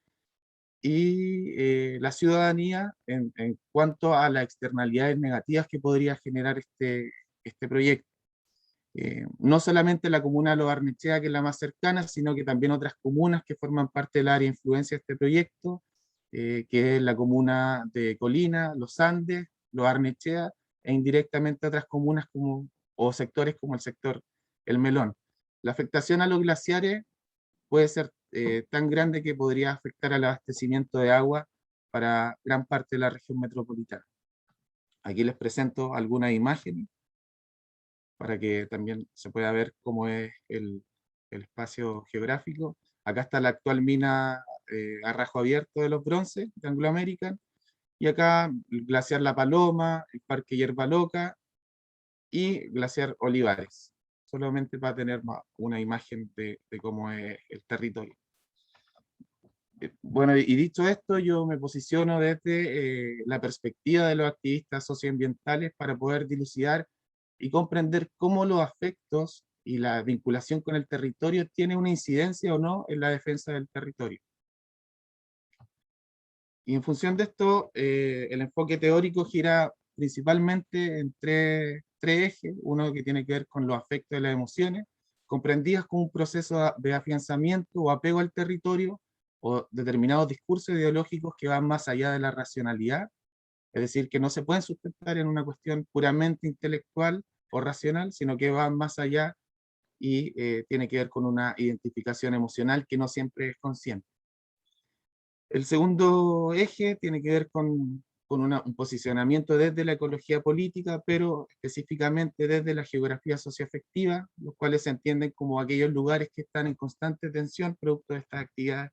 y la ciudadanía en cuanto a las externalidades negativas que podría generar este proyecto. No solamente la comuna de Lo Barnechea, que es la más cercana, sino que también otras comunas que forman parte del área de influencia de este proyecto, que es la comuna de Colina, Los Andes, Lo Barnechea, e indirectamente otras comunas o sectores como el sector El Melón. La afectación a los glaciares puede ser tan grande que podría afectar al abastecimiento de agua para gran parte de la región metropolitana. Aquí les presento algunas imágenes para que también se pueda ver cómo es el espacio geográfico. Acá está la actual mina a rajo abierto de los Bronces de Anglo American, y acá el glaciar La Paloma, el Parque Hierba Loca y glaciar Olivares, solamente para tener una imagen de cómo es el territorio. Bueno, y dicho esto, yo me posiciono desde la perspectiva de los activistas socioambientales para poder dilucidar y comprender cómo los afectos y la vinculación con el territorio tiene una incidencia o no en la defensa del territorio. Y en función de esto, el enfoque teórico gira principalmente en tres ejes. Uno que tiene que ver con los afectos de las emociones, comprendidas como un proceso de afianzamiento o apego al territorio, o determinados discursos ideológicos que van más allá de la racionalidad, es decir, que no se pueden sustentar en una cuestión puramente intelectual o racional, sino que van más allá y tiene que ver con una identificación emocional que no siempre es consciente. El segundo eje tiene que ver con un posicionamiento desde la ecología política, pero específicamente desde la geografía socioafectiva, los cuales se entienden como aquellos lugares que están en constante tensión producto de estas actividades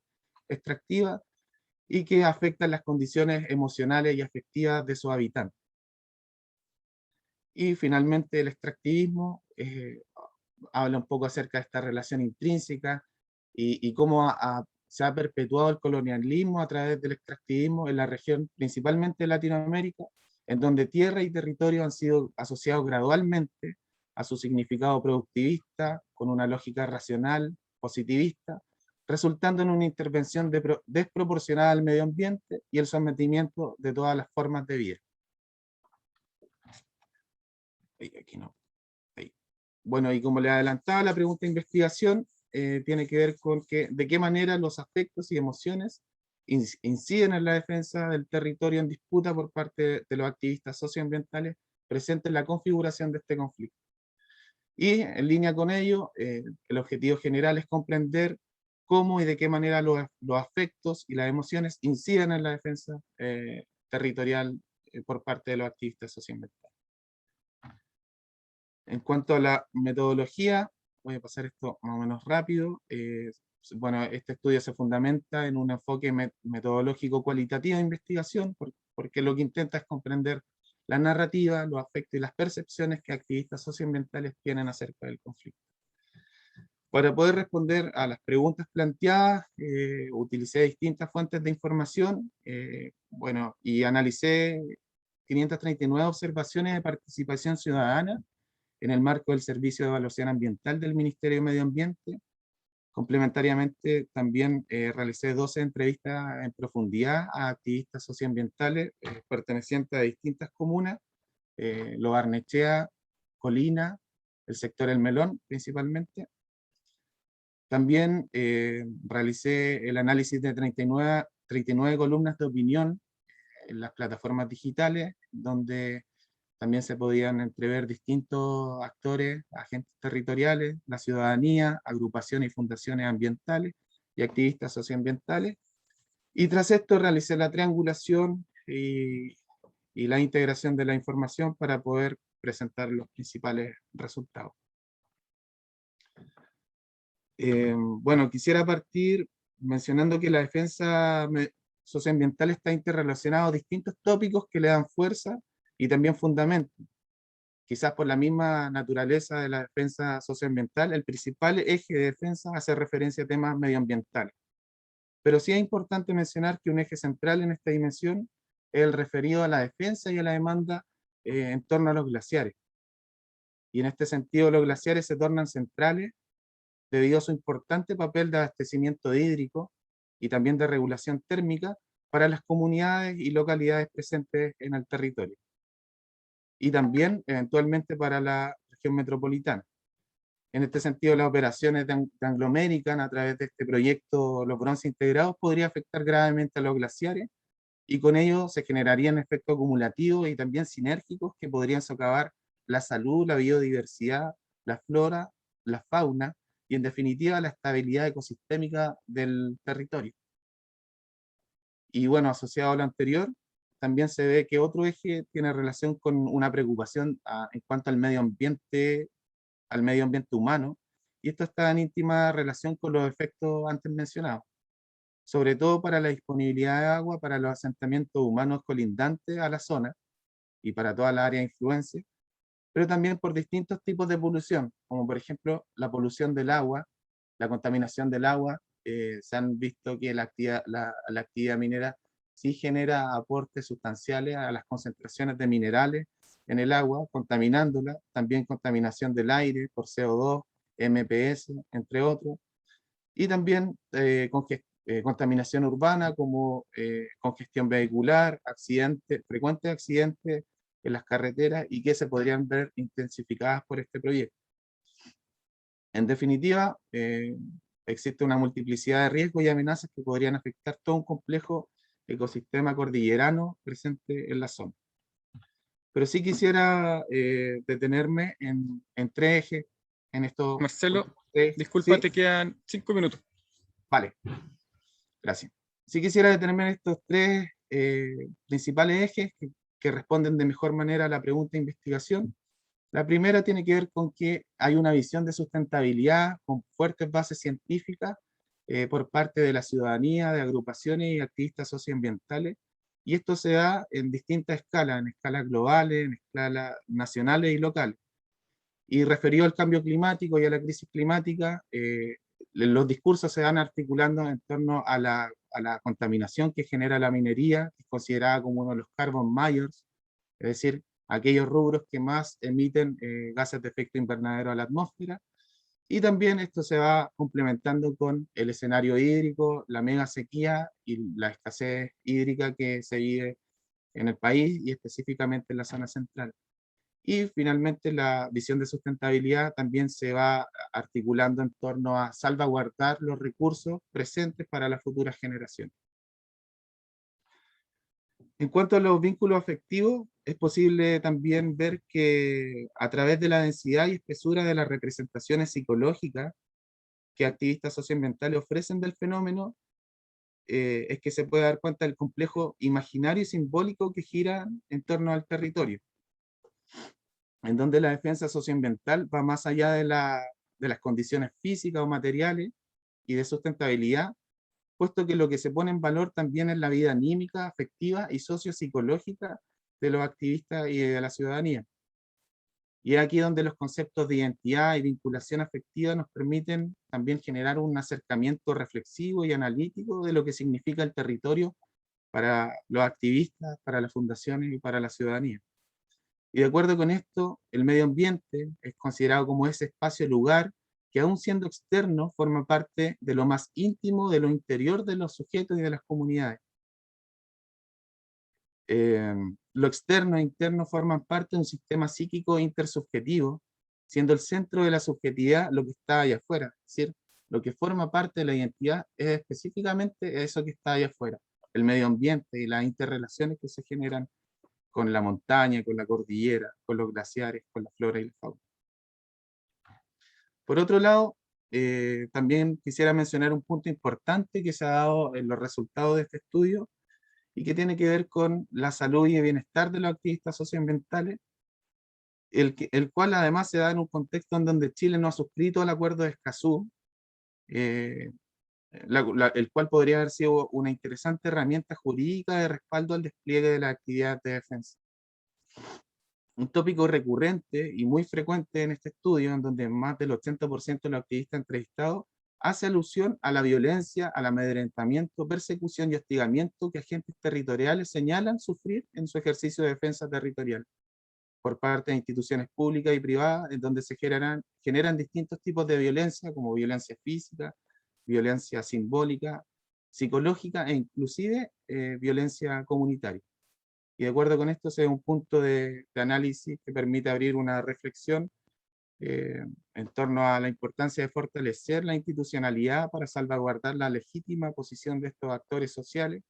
extractivas y que afectan las condiciones emocionales y afectivas de sus habitantes. Y finalmente el extractivismo habla un poco acerca de esta relación intrínseca y cómo se ha perpetuado el colonialismo a través del extractivismo en la región, principalmente de Latinoamérica, en donde tierra y territorio han sido asociados gradualmente a su significado productivista, con una lógica racional, positivista, resultando en una intervención desproporcionada al medio ambiente y el sometimiento de todas las formas de vida. Aquí no. Ahí. Bueno, y como le adelantaba, la pregunta de investigación tiene que ver con de qué manera los afectos y emociones inciden en la defensa del territorio en disputa por parte de los activistas socioambientales presentes en la configuración de este conflicto. Y en línea con ello, el objetivo general es comprender cómo y de qué manera los afectos y las emociones inciden en la defensa territorial por parte de los activistas socioambientales. En cuanto a la metodología, voy a pasar esto más o menos rápido. Bueno, este estudio se fundamenta en un enfoque metodológico cualitativo de investigación, porque lo que intenta es comprender la narrativa, los afectos y las percepciones que activistas socioambientales tienen acerca del conflicto. Para poder responder a las preguntas planteadas, utilicé distintas fuentes de información, bueno, y analicé 539 observaciones de participación ciudadana en el marco del Servicio de Evaluación Ambiental del Ministerio de Medio Ambiente. Complementariamente, también realicé 12 entrevistas en profundidad a activistas socioambientales pertenecientes a distintas comunas, Lo Barnechea, Colina, el sector El Melón principalmente. También realicé el análisis de 39 columnas de opinión en las plataformas digitales, donde también se podían entrever distintos actores, agentes territoriales, la ciudadanía, agrupaciones y fundaciones ambientales y activistas socioambientales. Y tras esto realicé la triangulación y la integración de la información para poder presentar los principales resultados. Bueno, quisiera partir mencionando que la defensa socioambiental está interrelacionada a distintos tópicos que le dan fuerza y también fundamento. Quizás por la misma naturaleza de la defensa socioambiental, el principal eje de defensa hace referencia a temas medioambientales. Pero sí es importante mencionar que un eje central en esta dimensión es el referido a la defensa y a la demanda en torno a los glaciares. Y en este sentido, los glaciares se tornan centrales debido a su importante papel de abastecimiento hídrico y también de regulación térmica para las comunidades y localidades presentes en el territorio. Y también, eventualmente, para la región metropolitana. En este sentido, las operaciones de Anglo American a través de este proyecto Los Bronces Integrados podría afectar gravemente a los glaciares y con ello se generarían efectos acumulativos y también sinérgicos que podrían socavar la salud, la biodiversidad, la flora, la fauna y en definitiva la estabilidad ecosistémica del territorio. Y bueno, asociado a lo anterior, también se ve que otro eje tiene relación con una preocupación en cuanto al medio ambiente humano, y esto está en íntima relación con los efectos antes mencionados, sobre todo para la disponibilidad de agua para los asentamientos humanos colindantes a la zona y para toda la área de influencia, pero también por distintos tipos de polución, como por ejemplo la polución del agua, la contaminación del agua. Se han visto que la actividad minera sí genera aportes sustanciales a las concentraciones de minerales en el agua, contaminándola, también contaminación del aire por CO2, MPS, entre otros, y también contaminación urbana como congestión vehicular, frecuentes accidentes en las carreteras y que se podrían ver intensificadas por este proyecto. En definitiva, existe una multiplicidad de riesgos y amenazas que podrían afectar todo un complejo ecosistema cordillerano presente en la zona. Pero sí quisiera detenerme en tres ejes, en estos... Marcelo, disculpa, ¿sí? te quedan 5 minutos. Vale, gracias. Sí quisiera detenerme en estos tres principales ejes que responden de mejor manera a la pregunta de investigación. La primera tiene que ver con que hay una visión de sustentabilidad con fuertes bases científicas por parte de la ciudadanía, de agrupaciones y activistas socioambientales, y esto se da en distintas escalas, en escalas globales, en escalas nacionales y locales. Y referido al cambio climático y a la crisis climática, los discursos se van articulando en torno a la contaminación que genera la minería, que es considerada como uno de los carbon mayors, es decir, aquellos rubros que más emiten gases de efecto invernadero a la atmósfera, y también esto se va complementando con el escenario hídrico, la mega sequía y la escasez hídrica que se vive en el país y específicamente en la zona central. Y finalmente la visión de sustentabilidad también se va articulando en torno a salvaguardar los recursos presentes para las futuras generaciones. En cuanto a los vínculos afectivos, es posible también ver que a través de la densidad y espesura de las representaciones psicológicas que activistas socioambientales ofrecen del fenómeno, es que se puede dar cuenta del complejo imaginario y simbólico que gira en torno al territorio, en donde la defensa socioambiental va más allá de las condiciones físicas o materiales y de sustentabilidad, puesto que lo que se pone en valor también es la vida anímica, afectiva y sociopsicológica de los activistas y de la ciudadanía. Y es aquí donde los conceptos de identidad y vinculación afectiva nos permiten también generar un acercamiento reflexivo y analítico de lo que significa el territorio para los activistas, para las fundaciones y para la ciudadanía. Y de acuerdo con esto, el medio ambiente es considerado como ese espacio-lugar que, aún siendo externo, forma parte de lo más íntimo, de lo interior de los sujetos y de las comunidades. Lo externo e interno forman parte de un sistema psíquico intersubjetivo, siendo el centro de la subjetividad lo que está allá afuera. Es decir, lo que forma parte de la identidad es específicamente eso que está allá afuera, el medio ambiente y las interrelaciones que se generan con la montaña, con la cordillera, con los glaciares, con la flora y la fauna. Por otro lado, también quisiera mencionar un punto importante que se ha dado en los resultados de este estudio y que tiene que ver con la salud y el bienestar de los activistas socioambientales, el cual además se da en un contexto en donde Chile no ha suscrito al Acuerdo de Escazú, el cual podría haber sido una interesante herramienta jurídica de respaldo al despliegue de la actividad de defensa. Un tópico recurrente y muy frecuente en este estudio, en donde más del 80% de los activistas entrevistados hace alusión a la violencia, al amedrentamiento, persecución y hostigamiento que agentes territoriales señalan sufrir en su ejercicio de defensa territorial por parte de instituciones públicas y privadas, en donde se generan distintos tipos de violencia, como violencia física, violencia simbólica, psicológica e inclusive violencia comunitaria. Y de acuerdo con esto, ese es un punto de análisis que permite abrir una reflexión en torno a la importancia de fortalecer la institucionalidad para salvaguardar la legítima posición de estos actores sociales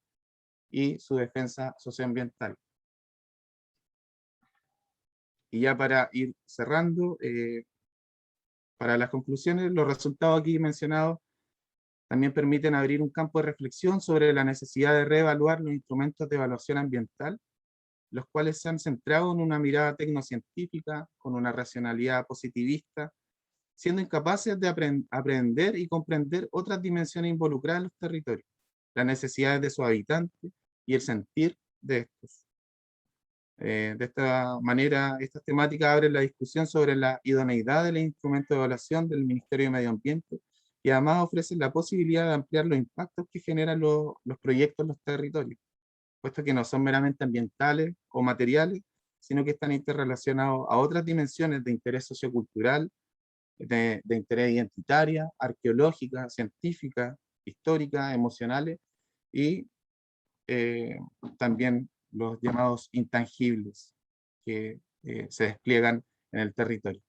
y su defensa socioambiental. Y ya para ir cerrando, para las conclusiones, los resultados aquí mencionados también permiten abrir un campo de reflexión sobre la necesidad de reevaluar los instrumentos de evaluación ambiental, los cuales se han centrado en una mirada tecnocientífica, con una racionalidad positivista, siendo incapaces de aprender y comprender otras dimensiones involucradas en los territorios, las necesidades de sus habitantes y el sentir de estos. De esta manera, estas temáticas abren la discusión sobre la idoneidad del instrumento de evaluación del Ministerio de Medio Ambiente y además ofrecen la posibilidad de ampliar los impactos que generan los proyectos en los territorios, puesto que no son meramente ambientales o materiales, sino que están interrelacionados a otras dimensiones de interés sociocultural, de interés identitaria, arqueológica, científica, histórica, emocionales y también los llamados intangibles que se despliegan en el territorio.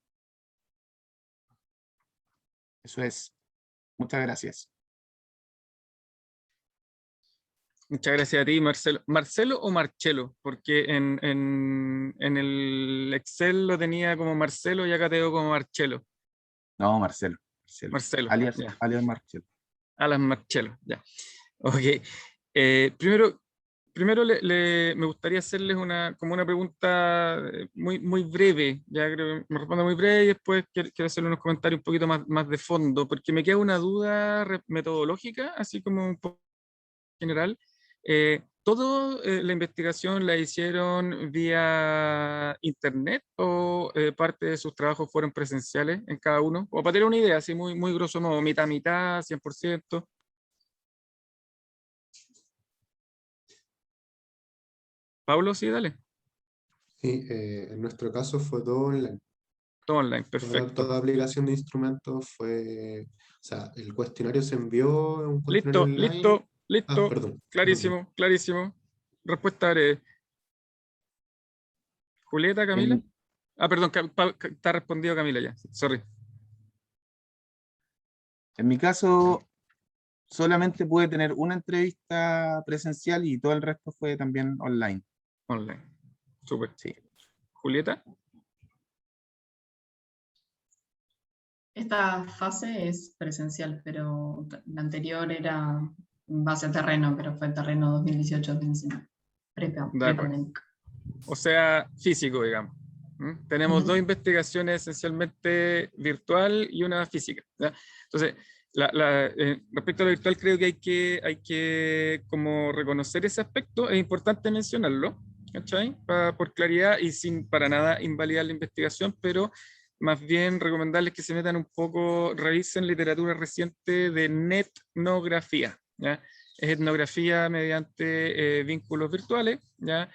Eso es. Muchas gracias. Muchas gracias a ti, Marcelo. ¿Marcelo o Marcelo? Porque en el Excel lo tenía como Marcelo y acá te veo como Marcelo. No, Marcelo. Marcelo. Alias Marcelo. Alias Marcelo, ya. Ok. Primero me gustaría hacerles como una pregunta muy breve. Ya creo que me responda muy breve y después quiero hacerle unos comentarios un poquito más de fondo, porque me queda una duda metodológica, así como un poco general. ¿Toda la investigación la hicieron vía internet o parte de sus trabajos fueron presenciales en cada uno? O para tener una idea, así muy grosso modo, mitad, 100%. Pablo, sí, dale. Sí, en nuestro caso fue todo online. Todo online, perfecto. Toda aplicación de instrumentos fue, o sea, el cuestionario se envió en un cuestionario online. Listo. Ah, perdón. Clarísimo. Respuesta breve. Julieta, Camila. Perdón, está respondido Camila ya, sorry. En mi caso, solamente pude tener una entrevista presencial y todo el resto fue también online. Online. Súper. Sí. Julieta. Esta fase es presencial, pero la anterior era en base a terreno, pero fue terreno 2018-2019. Pre-pandémico. O sea, físico, digamos. Tenemos dos investigaciones esencialmente virtual y una física, ¿ya? Entonces, respecto a lo virtual, creo que hay que como reconocer ese aspecto. Es importante mencionarlo, ¿cachai? Por claridad y sin para nada invalidar la investigación, pero más bien recomendarles que se metan un poco, revisen literatura reciente de etnografía, ¿ya? Es etnografía mediante vínculos virtuales, ¿ya?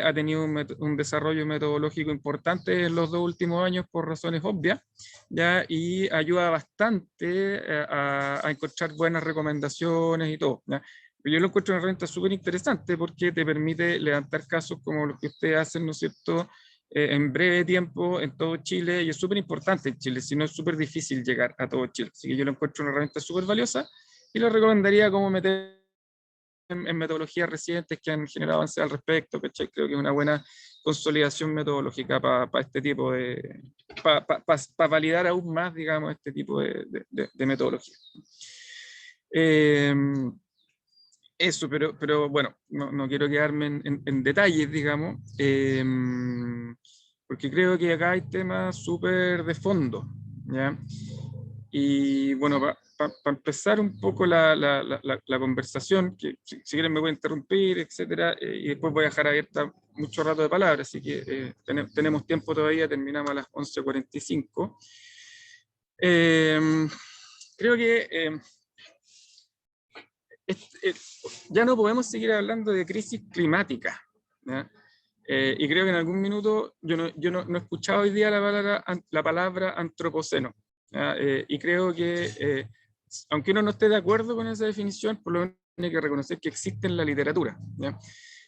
Ha tenido un desarrollo metodológico importante en los 2 últimos años por razones obvias, ¿ya? Y ayuda bastante a encontrar buenas recomendaciones y todo, ¿ya? Yo lo encuentro una herramienta súper interesante porque te permite levantar casos como los que ustedes hacen, ¿no es cierto?, en breve tiempo en todo Chile, y es súper importante en Chile, si no es súper difícil llegar a todo Chile. Así que yo lo encuentro una herramienta súper valiosa y lo recomendaría como meter en metodologías recientes que han generado avances al respecto, ¿cachai? Creo que es una buena consolidación metodológica para este tipo de, para validar aún más, digamos, este tipo de metodología. Eso, pero bueno, no quiero quedarme en detalles, digamos, porque creo que acá hay temas súper de fondo, ¿ya? Y bueno, para empezar un poco la conversación, que si quieren me voy a interrumpir, etcétera, y después voy a dejar abierta mucho rato de palabras, así que tenemos tiempo todavía, terminamos a las 11:45. Creo que ya no podemos seguir hablando de crisis climática, ¿ya? Y creo que en algún minuto yo no he escuchado hoy día la palabra antropoceno, ¿ya? Y creo que aunque uno no esté de acuerdo con esa definición, por lo menos tiene que reconocer que existe en la literatura, ¿ya?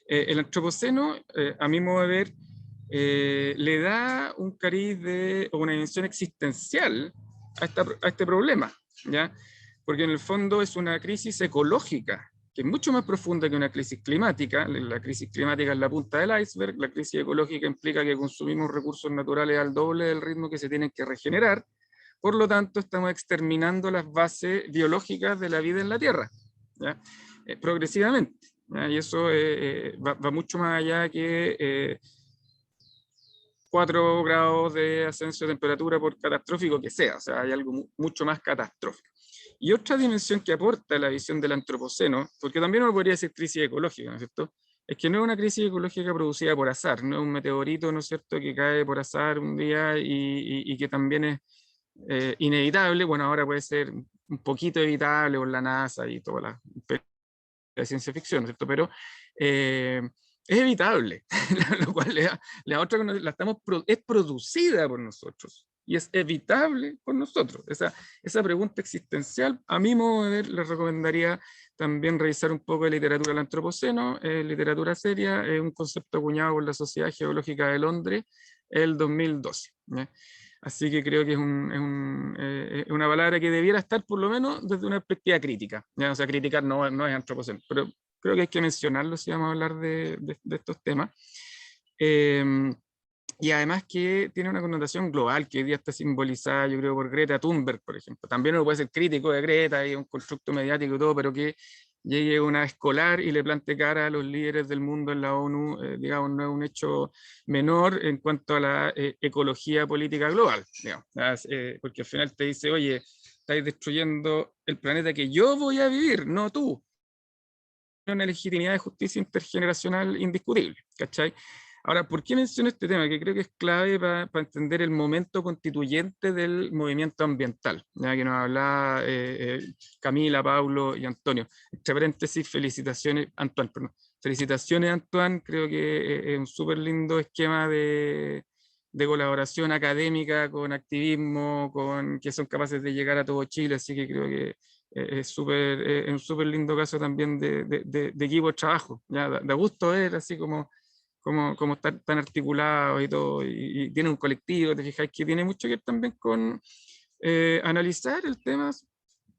El antropoceno, a mi modo de ver, le da un cariz o una dimensión existencial a este problema, ¿ya? Porque en el fondo es una crisis ecológica, que es mucho más profunda que una crisis climática. La crisis climática es la punta del iceberg, la crisis ecológica implica que consumimos recursos naturales al doble del ritmo que se tienen que regenerar, por lo tanto estamos exterminando las bases biológicas de la vida en la Tierra, ¿ya? Progresivamente, ¿ya? Y eso va mucho más allá que 4 grados de ascenso de temperatura por catastrófico que sea, o sea, hay algo mucho más catastrófico. Y otra dimensión que aporta la visión del antropoceno, porque también uno podría decir crisis ecológica, ¿no es cierto?, es que no es una crisis ecológica producida por azar, no es un meteorito, ¿no es cierto?, que cae por azar un día y que también es inevitable. Bueno, ahora puede ser un poquito evitable por la NASA y toda la ciencia ficción, ¿no es cierto?, pero es evitable, lo cual le da otra, es producida por nosotros y es evitable por nosotros. Esa pregunta existencial, a mi modo de ver, les recomendaría también revisar un poco de literatura del antropoceno, literatura seria, un concepto acuñado por la Sociedad Geológica de Londres el 2012. ¿Ya? Así que creo que es una palabra que debiera estar por lo menos desde una perspectiva crítica, ¿ya? O sea, criticar no es antropoceno, pero creo que hay que mencionarlo si vamos a hablar de estos temas. Y además que tiene una connotación global que hoy día está simbolizada, yo creo, por Greta Thunberg, por ejemplo. También uno puede ser crítico de Greta y un constructo mediático y todo, pero que llegue una escolar y le plante cara a los líderes del mundo en la ONU, digamos, no es un hecho menor en cuanto a la ecología política global, digamos, porque al final te dice, oye, estáis destruyendo el planeta que yo voy a vivir, no tú. Una legitimidad de justicia intergeneracional indiscutible, ¿cachai? Ahora, ¿por qué menciono este tema? Que creo que es clave para entender el momento constituyente del movimiento ambiental, ya que nos hablaba Camila, Paulo y Antonio. Entre paréntesis, felicitaciones, Antoine, perdón. Felicitaciones, Antoine, creo que es un súper lindo esquema de colaboración académica con activismo, que son capaces de llegar a todo Chile, así que creo que es un súper lindo caso también de equipo de trabajo. ¿Ya? Da gusto ver así como cómo están tan articulados y todo, y tiene un colectivo, te fijas que tiene mucho que ver también con analizar el tema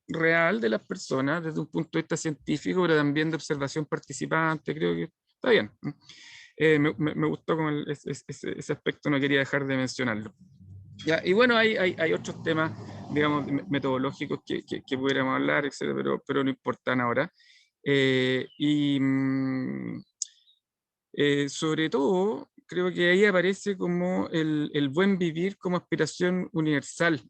real de las personas desde un punto de vista científico, pero también de observación participante. Creo que está bien. Me gustó como ese aspecto, no quería dejar de mencionarlo. Ya, y bueno, hay otros temas, digamos, metodológicos que pudiéramos hablar, etcétera, pero no importan ahora. Sobre todo, creo que ahí aparece como el buen vivir como aspiración universal,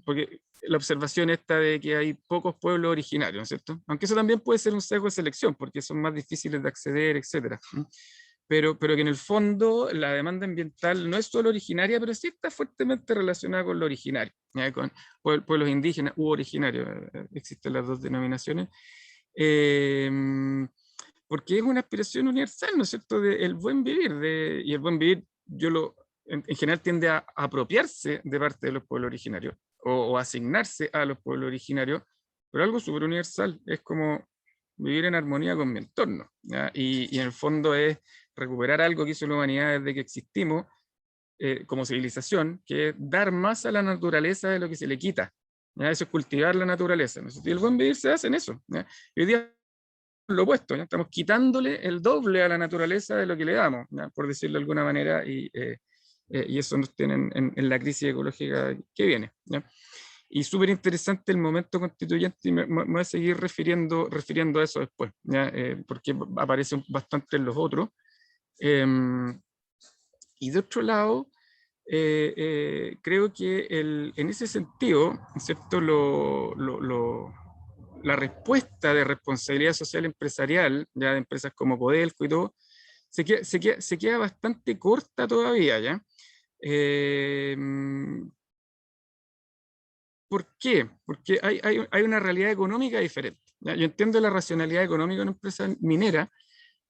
porque la observación esta de que hay pocos pueblos originarios, ¿no es cierto? Aunque eso también puede ser un sesgo de selección, porque son más difíciles de acceder, etcétera. Pero que en el fondo la demanda ambiental no es solo originaria, pero sí está fuertemente relacionada con lo originario, con pueblos indígenas u originarios, existen las dos denominaciones, porque es una aspiración universal, ¿no es cierto?, del buen vivir, y el buen vivir en general tiende a apropiarse de parte de los pueblos originarios, o asignarse a los pueblos originarios, pero algo súper universal, es como vivir en armonía con mi entorno, ¿ya? Y en el fondo es recuperar algo que hizo la humanidad desde que existimos como civilización, que es dar más a la naturaleza de lo que se le quita, ¿ya? Eso es cultivar la naturaleza, ¿no? Y el buen vivir se hace en eso, ¿ya? Y hoy día lo opuesto, ¿ya? Estamos quitándole el doble a la naturaleza de lo que le damos, ¿ya? Por decirlo de alguna manera, y eso nos tiene en la crisis ecológica que viene, ¿ya? Y súper interesante el momento constituyente, y me voy a seguir refiriendo a eso después, ¿ya? Porque aparece bastante en los otros. Y de otro lado, creo que en ese sentido, ¿cierto? La respuesta de responsabilidad social empresarial, ya de empresas como Codelco y todo, se queda bastante corta todavía, ¿ya? ¿Por qué? Porque hay una realidad económica diferente, ¿ya? Yo entiendo la racionalidad económica de una empresa minera,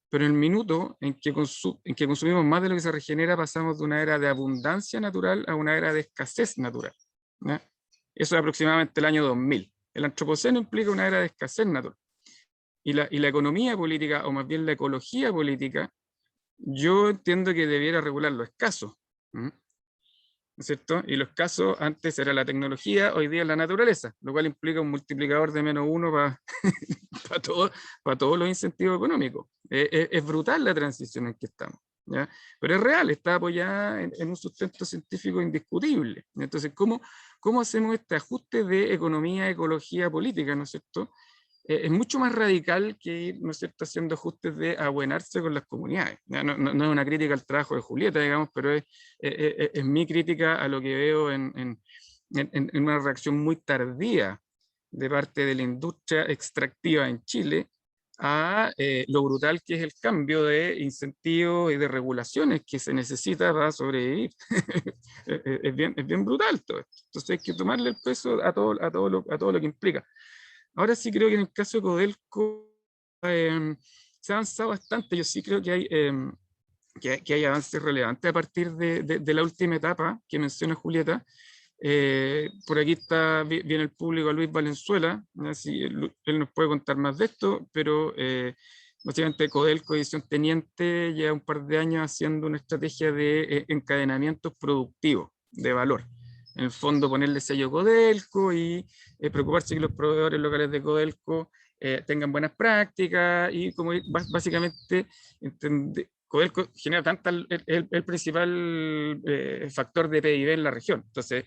pero en el minuto en que consumimos más de lo que se regenera, pasamos de una era de abundancia natural a una era de escasez natural, ¿ya? Eso es aproximadamente el año 2000. El antropoceno implica una era de escasez natural. Y la economía política, o más bien la ecología política, yo entiendo que debiera regular lo escaso, ¿no es cierto? Y lo escaso antes era la tecnología, hoy día es la naturaleza, lo cual implica un multiplicador de -1 para todos los incentivos económicos. Es brutal la transición en que estamos, ¿ya? Pero es real, está apoyada en un sustento científico indiscutible. Entonces, ¿cómo hacemos este ajuste de economía, ecología, política, ¿no es cierto? Es mucho más radical que ir, ¿no es cierto?, haciendo ajustes de abuenarse con las comunidades. No es una crítica al trabajo de Julieta, digamos, pero es mi crítica a lo que veo en una reacción muy tardía de parte de la industria extractiva en Chile a lo brutal que es el cambio de incentivos y de regulaciones que se necesita para sobrevivir. Es bien brutal todo esto. Entonces hay que tomarle el peso a todo lo que implica. Ahora sí creo que en el caso de Codelco se ha avanzado bastante. Yo sí creo que hay avances relevantes a partir de la última etapa que menciona Julieta. Por aquí viene el público a Luis Valenzuela, así él nos puede contar más de esto, pero básicamente Codelco Edición Teniente lleva un par de años haciendo una estrategia de encadenamientos productivos de valor. En el fondo ponerle sello Codelco y preocuparse que los proveedores locales de Codelco tengan buenas prácticas y como básicamente Codelco genera el principal factor de PIB en la región. Entonces,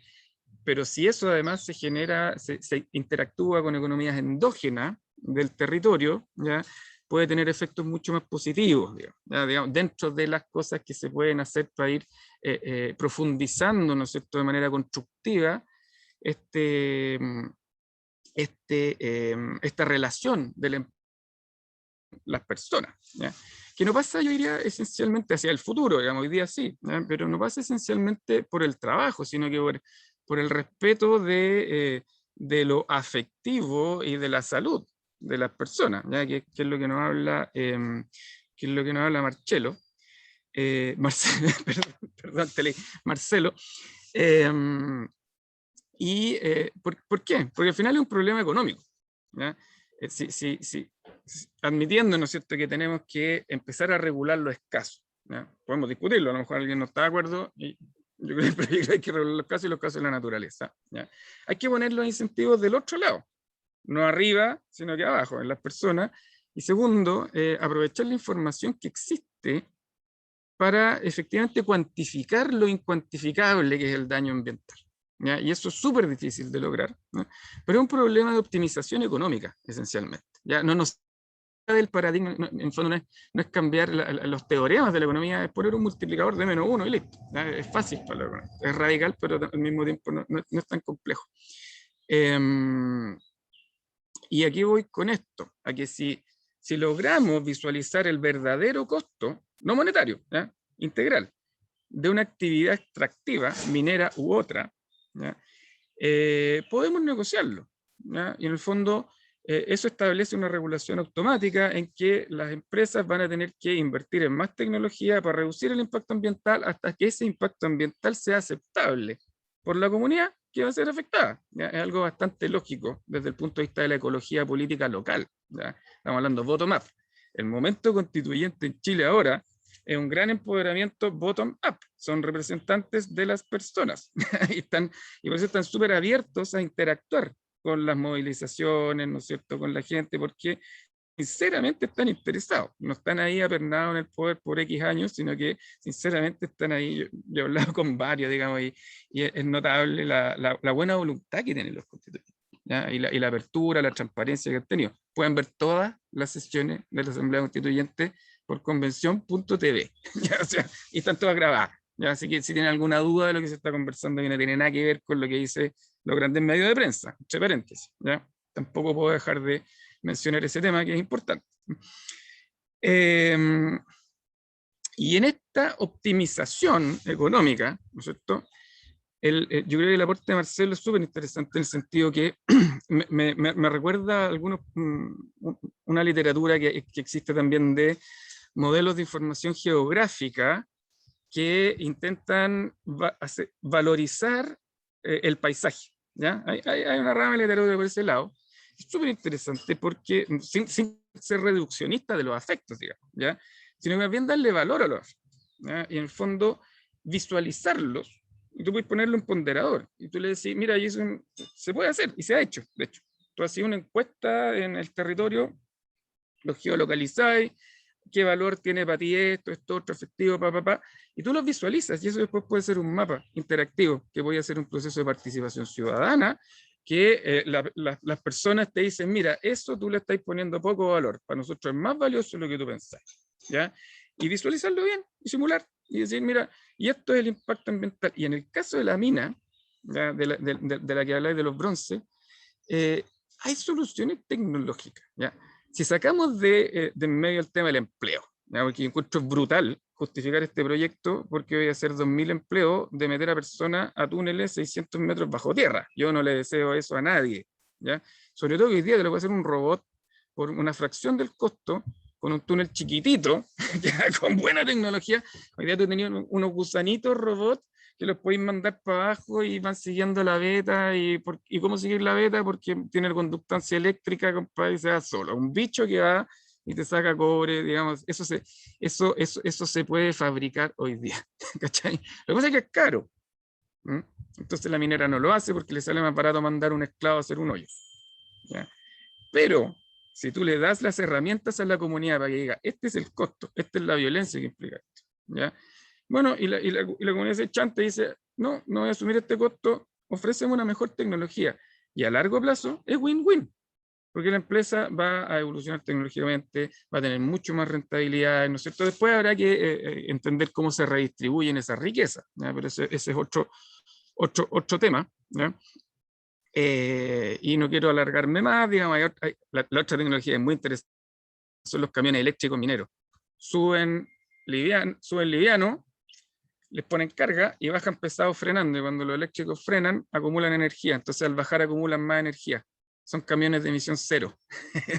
pero si eso además se interactúa con economías endógenas del territorio, ¿ya? Puede tener efectos mucho más positivos, digamos, dentro de las cosas que se pueden hacer para ir profundizando, ¿no es cierto?, de manera constructiva esta relación de las personas, ¿ya? Que no pasa, yo diría, esencialmente hacia el futuro, digamos, hoy día sí, ¿ya? Pero no pasa esencialmente por el trabajo, sino que por el respeto de lo afectivo y de la salud de las personas, ¿ya? Que es lo que nos habla, Marcelo, Marcelo. ¿Por qué? Porque al final es un problema económico, ¿ya? Admitiendo, ¿no es cierto?, que tenemos que empezar a regular lo escaso, ¿ya? Podemos discutirlo, a lo mejor alguien no está de acuerdo, y yo creo que hay que regular los casos y los casos de la naturaleza, ¿ya? Hay que poner los incentivos del otro lado, no arriba, sino que abajo, en las personas. Y segundo, aprovechar la información que existe para efectivamente cuantificar lo incuantificable que es el daño ambiental, ¿ya? Y eso es súper difícil de lograr, ¿no? Pero es un problema de optimización económica, esencialmente, ¿ya? No nos del paradigma, no, en fondo no es cambiar los teoremas de la economía, es poner un multiplicador de -1 y listo, ¿ya? Es fácil para la economía, es radical, pero al mismo tiempo no es tan complejo. Y aquí voy con esto, a que si logramos visualizar el verdadero costo, no monetario, ¿ya? Integral, de una actividad extractiva, minera u otra, ¿ya? Podemos negociarlo, ¿ya? Y en el fondo eso establece una regulación automática en que las empresas van a tener que invertir en más tecnología para reducir el impacto ambiental hasta que ese impacto ambiental sea aceptable por la comunidad que va a ser afectada, ¿ya? Es algo bastante lógico desde el punto de vista de la ecología política local, ¿ya? Estamos hablando bottom-up. El momento constituyente en Chile ahora es un gran empoderamiento bottom-up. Son representantes de las personas y por eso están súper abiertos a interactuar con las movilizaciones, ¿no es cierto?, con la gente, porque sinceramente están interesados, no están ahí apernados en el poder por X años, sino que sinceramente están ahí. Yo he hablado con varios, digamos, y es notable la buena voluntad que tienen los constituyentes, ¿ya? Y la apertura, la transparencia que han tenido. Pueden ver todas las sesiones de la Asamblea Constituyente por convención.tv, o sea, y están todas grabadas, ¿ya? Así que si tienen alguna duda de lo que se está conversando, que no tiene nada que ver con lo que dice los grandes medios de prensa, entre paréntesis, ¿ya? Tampoco puedo dejar de mencionar ese tema que es importante. Y en esta optimización económica, ¿no es cierto?, yo creo que el aporte de Marcelo es súper interesante en el sentido que me recuerda una literatura que existe también de modelos de información geográfica que intentan valorizar el paisaje, ¿ya? Hay una rama de literatura por ese lado. Es súper interesante porque sin ser reduccionista de los afectos, digamos, ¿ya? Sino más bien darle valor a los afectos, ¿ya? Y en el fondo visualizarlos, y tú puedes ponerle un ponderador, y tú le decís, mira, y eso se puede hacer, y se ha hecho, de hecho. Tú haces una encuesta en el territorio, los geolocalizáis, qué valor tiene para ti esto otro, efectivo, y tú los visualizas, y eso después puede ser un mapa interactivo, que voy a hacer un proceso de participación ciudadana, que las personas te dicen, mira, eso tú le estás poniendo poco valor, para nosotros es más valioso lo que tú pensás, ¿ya? Y visualizarlo bien, y simular, y decir, mira, y esto es el impacto ambiental. Y en el caso de la mina, ¿ya?, de la que habláis de los bronces, hay soluciones tecnológicas, ¿ya? Si sacamos de en medio el tema del empleo, ¿ya?, porque encuentro brutal justificar este proyecto porque voy a hacer 2000 empleos de meter a personas a túneles 600 metros bajo tierra. Yo no le deseo eso a nadie, ¿ya? Sobre todo que hoy día te lo puede hacer un robot por una fracción del costo, con un túnel chiquitito, ¿ya?, con buena tecnología. Hoy día tú tenías unos gusanitos robots que los podéis mandar para abajo y van siguiendo la veta. ¿Y cómo seguir la veta? Porque tiene conductancia eléctrica, compadre, y se da solo. Un bicho que va y te saca cobre, digamos, eso se puede fabricar hoy día, ¿cachai? Lo que pasa es que es caro. Entonces la minera no lo hace porque le sale más barato mandar un esclavo a hacer un hoyo, ¿ya? Pero si tú le das las herramientas a la comunidad para que diga, este es el costo, esta es la violencia que implica esto, ¿ya? Bueno, y la comunidad se chanta y dice, no voy a asumir este costo, ofréceme una mejor tecnología. Y a largo plazo es win-win, porque la empresa va a evolucionar tecnológicamente, va a tener mucho más rentabilidad, ¿no es cierto? Después habrá que entender cómo se redistribuyen esas riquezas, ¿ya? Pero ese es otro tema, ¿ya? Y no quiero alargarme más, digamos, la otra tecnología es muy interesante, son los camiones eléctricos mineros. Suben liviano, les ponen carga y bajan pesado frenando, y cuando los eléctricos frenan, acumulan energía, entonces al bajar acumulan más energía. Son camiones de emisión cero,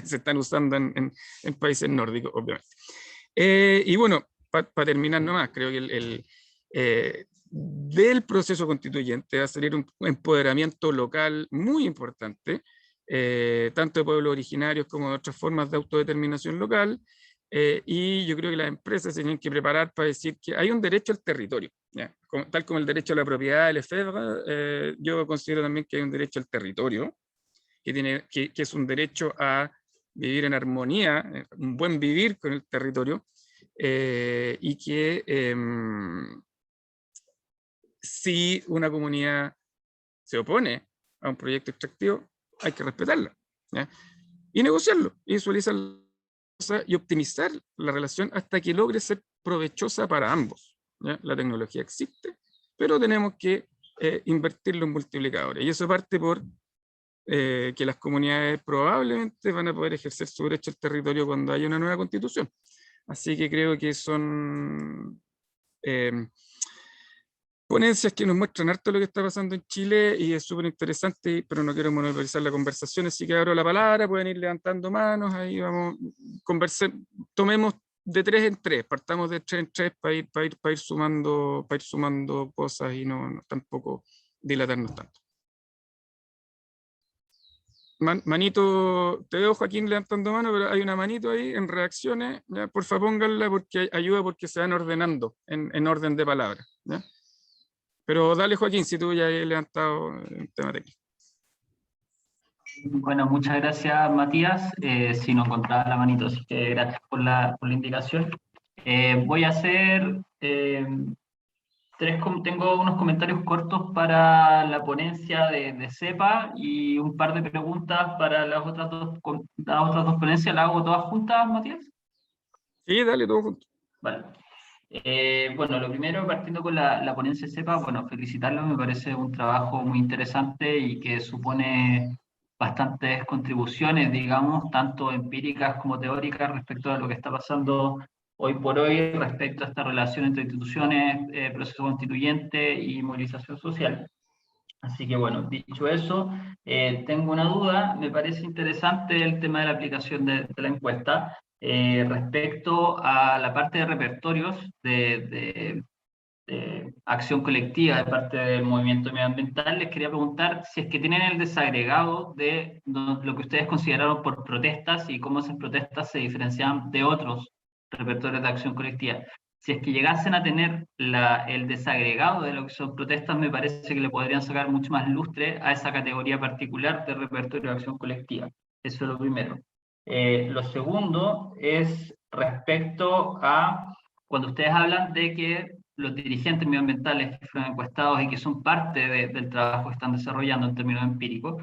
se están usando en países nórdicos, obviamente. Y bueno, para terminar nomás, creo que del proceso constituyente va a salir un empoderamiento local muy importante, tanto de pueblos originarios como de otras formas de autodeterminación local, y yo creo que las empresas se tienen que preparar para decir que hay un derecho al territorio, ¿ya? Tal como el derecho a la propiedad, el EFEDRA, yo considero también que hay un derecho al territorio, que es un derecho a vivir en armonía, un buen vivir con el territorio, y que si una comunidad se opone a un proyecto extractivo, hay que respetarla, ¿ya? Y negociarlo, y visualizarlo y optimizar la relación hasta que logre ser provechosa para ambos, ¿ya? La tecnología existe, pero tenemos que invertirlo en multiplicadores, y eso parte por que las comunidades probablemente van a poder ejercer su derecho al territorio cuando haya una nueva constitución. Así que creo que son ponencias que nos muestran harto lo que está pasando en Chile, y es súper interesante, pero no quiero monopolizar la conversación, así que abro la palabra, pueden ir levantando manos, ahí vamos, tomemos de 3 en 3, partamos de 3 en 3 para ir sumando cosas y no tampoco dilatarnos tanto. Manito, te veo, Joaquín, levantando mano, pero hay una manito ahí en reacciones, ¿ya? Por favor pónganla, porque ayuda, porque se van ordenando en orden de palabras, ¿ya? Pero dale, Joaquín, si tú ya has levantado el tema técnico. Bueno, muchas gracias, Matías. Si no encontraba la manito, así que gracias por la indicación. Voy a hacer tengo unos comentarios cortos para la ponencia de CEPA y un par de preguntas para las otras dos ponencias. ¿Las hago todas juntas, Matías? Sí, dale, todo junto. Vale. Bueno, lo primero, partiendo con la ponencia CEPA, bueno, felicitarlo, me parece un trabajo muy interesante y que supone bastantes contribuciones, digamos, tanto empíricas como teóricas respecto a lo que está pasando hoy por hoy respecto a esta relación entre instituciones, proceso constituyente y movilización social. Así que bueno, dicho eso, tengo una duda. Me parece interesante el tema de la aplicación de la encuesta. Respecto a la parte de repertorios de acción colectiva de parte del movimiento medioambiental, les quería preguntar si es que tienen el desagregado de lo que ustedes consideraron por protestas y cómo esas protestas se diferencian de otros repertorios de acción colectiva. Si es que llegasen a tener el desagregado de lo que son protestas, me parece que le podrían sacar mucho más lustre a esa categoría particular de repertorio de acción colectiva. Eso es lo primero. Lo segundo es respecto a cuando ustedes hablan de que los dirigentes medioambientales que fueron encuestados y que son parte del trabajo que están desarrollando en términos empíricos,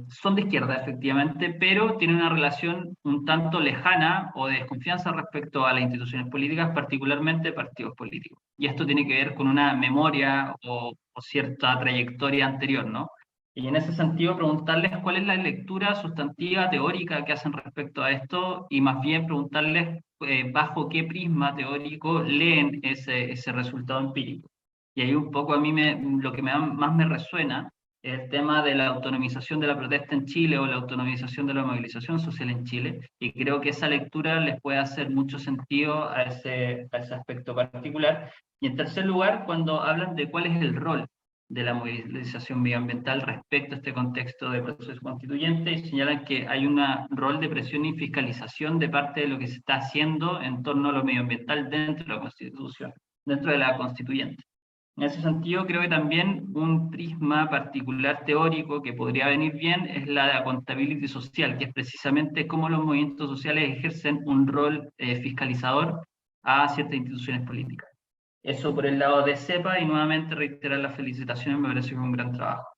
son de izquierda efectivamente, pero tienen una relación un tanto lejana o de desconfianza respecto a las instituciones políticas, particularmente partidos políticos. Y esto tiene que ver con una memoria o cierta trayectoria anterior, ¿no? Y en ese sentido preguntarles cuál es la lectura sustantiva, teórica que hacen respecto a esto, y más bien preguntarles bajo qué prisma teórico leen ese resultado empírico. Y ahí un poco a mí lo que más me resuena es el tema de la autonomización de la protesta en Chile o la autonomización de la movilización social en Chile, y creo que esa lectura les puede hacer mucho sentido a ese aspecto particular. Y en tercer lugar, cuando hablan de cuál es el rol de la movilización medioambiental respecto a este contexto de proceso constituyente, y señalan que hay un rol de presión y fiscalización de parte de lo que se está haciendo en torno a lo medioambiental dentro de la Constitución, dentro de la constituyente. En ese sentido, creo que también un prisma particular teórico que podría venir bien es la de accountability social, que es precisamente cómo los movimientos sociales ejercen un rol fiscalizador a ciertas instituciones políticas. Eso por el lado de CEPA, y nuevamente reiterar las felicitaciones, me parece que es un gran trabajo.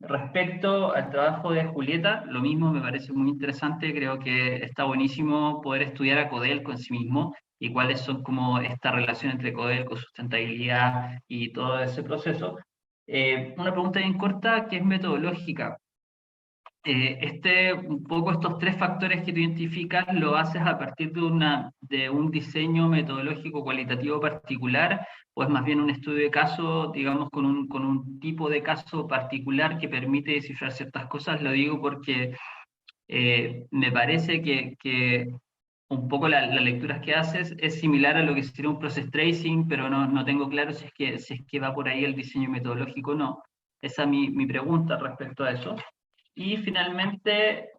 Respecto al trabajo de Julieta, lo mismo, me parece muy interesante, creo que está buenísimo poder estudiar a Codelco en sí mismo y cuáles son como esta relación entre Codelco, sustentabilidad y todo ese proceso. Una pregunta bien corta que es metodológica. Un poco estos tres factores que tú identificas lo haces a partir de un diseño metodológico cualitativo particular, o es más bien un estudio de caso, digamos, con un tipo de caso particular que permite descifrar ciertas cosas. Lo digo porque me parece que un poco las lecturas que haces es similar a lo que sería un process tracing, pero no tengo claro si es que va por ahí el diseño metodológico o no. Esa es mi pregunta respecto a eso. Y finalmente,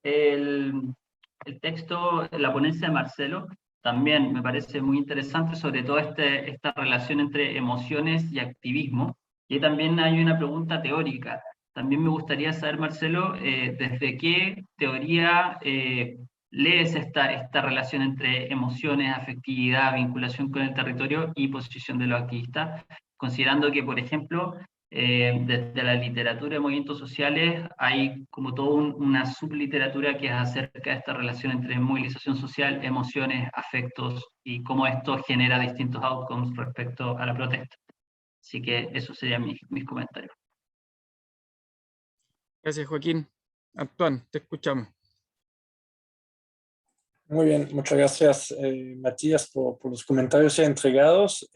el texto, la ponencia de Marcelo, también me parece muy interesante, sobre todo esta relación entre emociones y activismo. Y también hay una pregunta teórica. También me gustaría saber, Marcelo, ¿desde qué teoría lees esta relación entre emociones, afectividad, vinculación con el territorio y posición de los activistas? Considerando que, por ejemplo, desde la literatura de movimientos sociales hay como toda una subliteratura que es acerca de esta relación entre movilización social, emociones, afectos y cómo esto genera distintos outcomes respecto a la protesta. Así que esos serían mis comentarios. Gracias, Joaquín. Antoine, te escuchamos. Muy bien, muchas gracias, Matías, por los comentarios ya entregados.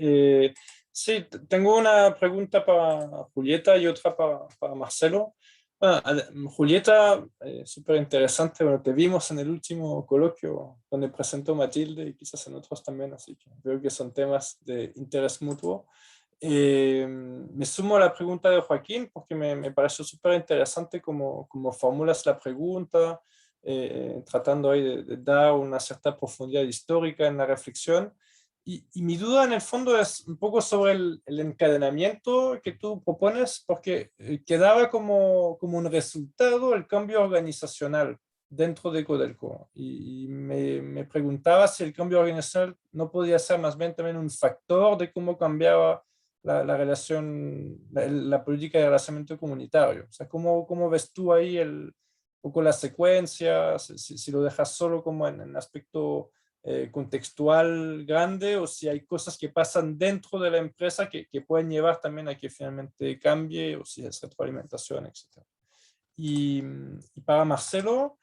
Sí, tengo una pregunta para Julieta y otra para Marcelo. Bueno, Julieta, súper interesante, bueno, te vimos en el último coloquio donde presentó Matilde y quizás en otros también, así que veo que son temas de interés mutuo. Me sumo a la pregunta de Joaquín porque me pareció súper interesante cómo formulas la pregunta, tratando ahí de dar una cierta profundidad histórica en la reflexión. Y mi duda en el fondo es un poco sobre el encadenamiento que tú propones, porque quedaba como un resultado el cambio organizacional dentro de Codelco. Y me preguntaba si el cambio organizacional no podía ser más bien también un factor de cómo cambiaba la relación, la política de relacionamiento comunitario. O sea, ¿cómo ves tú ahí un poco la secuencia, si lo dejas solo como en aspecto contextual grande, o si hay cosas que pasan dentro de la empresa que pueden llevar también a que finalmente cambie, o si es retroalimentación, etc. Y para Marcelo,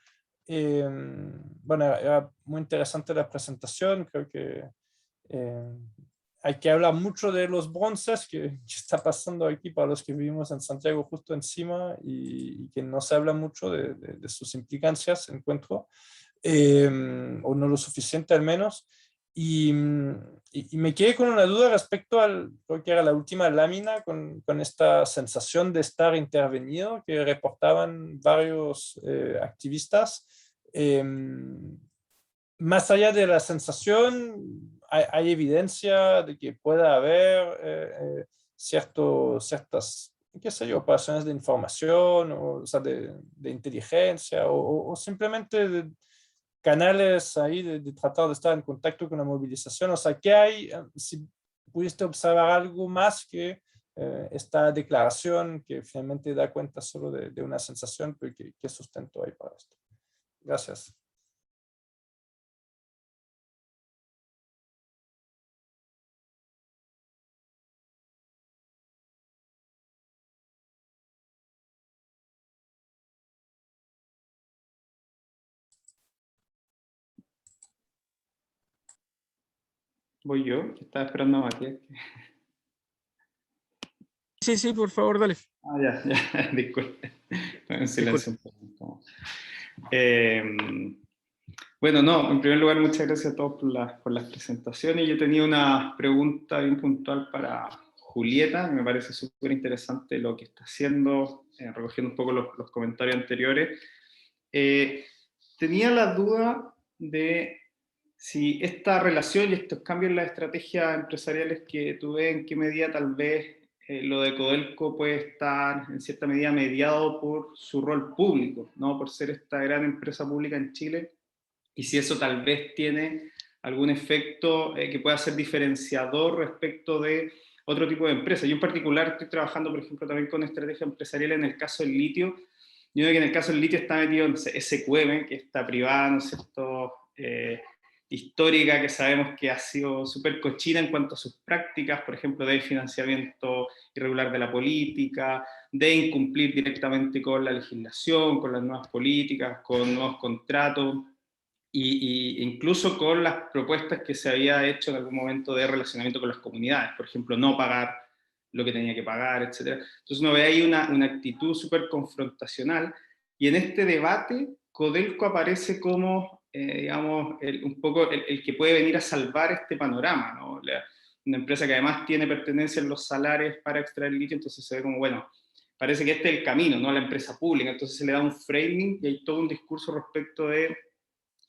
bueno, era muy interesante la presentación, creo que hay que hablar mucho de los bronces que está pasando aquí para los que vivimos en Santiago justo encima y que no se habla mucho de sus implicancias, encuentro. O no lo suficiente al menos, y me quedé con una duda respecto creo que era la última lámina, con esta sensación de estar intervenido que reportaban varios activistas. Más allá de la sensación, hay evidencia de que pueda haber ciertas, qué sé yo, operaciones de información, o sea, de inteligencia, o simplemente canales ahí de tratar de estar en contacto con la movilización. O sea, ¿qué hay? Si pudiste observar algo más que esta declaración que finalmente da cuenta solo de una sensación, pero ¿qué sustento hay para esto? Gracias. Voy yo, que estaba esperando a Matías. Sí, por favor, dale. Ya, disculpe. En silencio un poco. Bueno, no, en primer lugar, muchas gracias a todos por las presentaciones. Yo tenía una pregunta bien puntual para Julieta, me parece súper interesante lo que está haciendo, recogiendo un poco los comentarios anteriores. Tenía la duda de si esta relación y estos cambios en las estrategias empresariales que tú ves, en qué medida tal vez lo de Codelco puede estar en cierta medida mediado por su rol público, ¿no? Por ser esta gran empresa pública en Chile, y si eso tal vez tiene algún efecto que pueda ser diferenciador respecto de otro tipo de empresas. Yo en particular estoy trabajando, por ejemplo, también con estrategia empresarial en el caso del litio. Yo veo que en el caso del litio está metido en SQM, que está privada, ¿no es cierto?, histórica, que sabemos que ha sido súper cochina en cuanto a sus prácticas, por ejemplo, de financiamiento irregular de la política, de incumplir directamente con la legislación, con las nuevas políticas, con nuevos contratos, y incluso con las propuestas que se había hecho en algún momento de relacionamiento con las comunidades, por ejemplo, no pagar lo que tenía que pagar, etc. Entonces uno ve ahí una actitud súper confrontacional, y en este debate Codelco aparece como, digamos, un poco el que puede venir a salvar este panorama, ¿no? Una empresa que además tiene pertenencia en los salares para extraer litio, entonces se ve como, bueno, parece que este es el camino, ¿no? La empresa pública, entonces se le da un framing y hay todo un discurso respecto de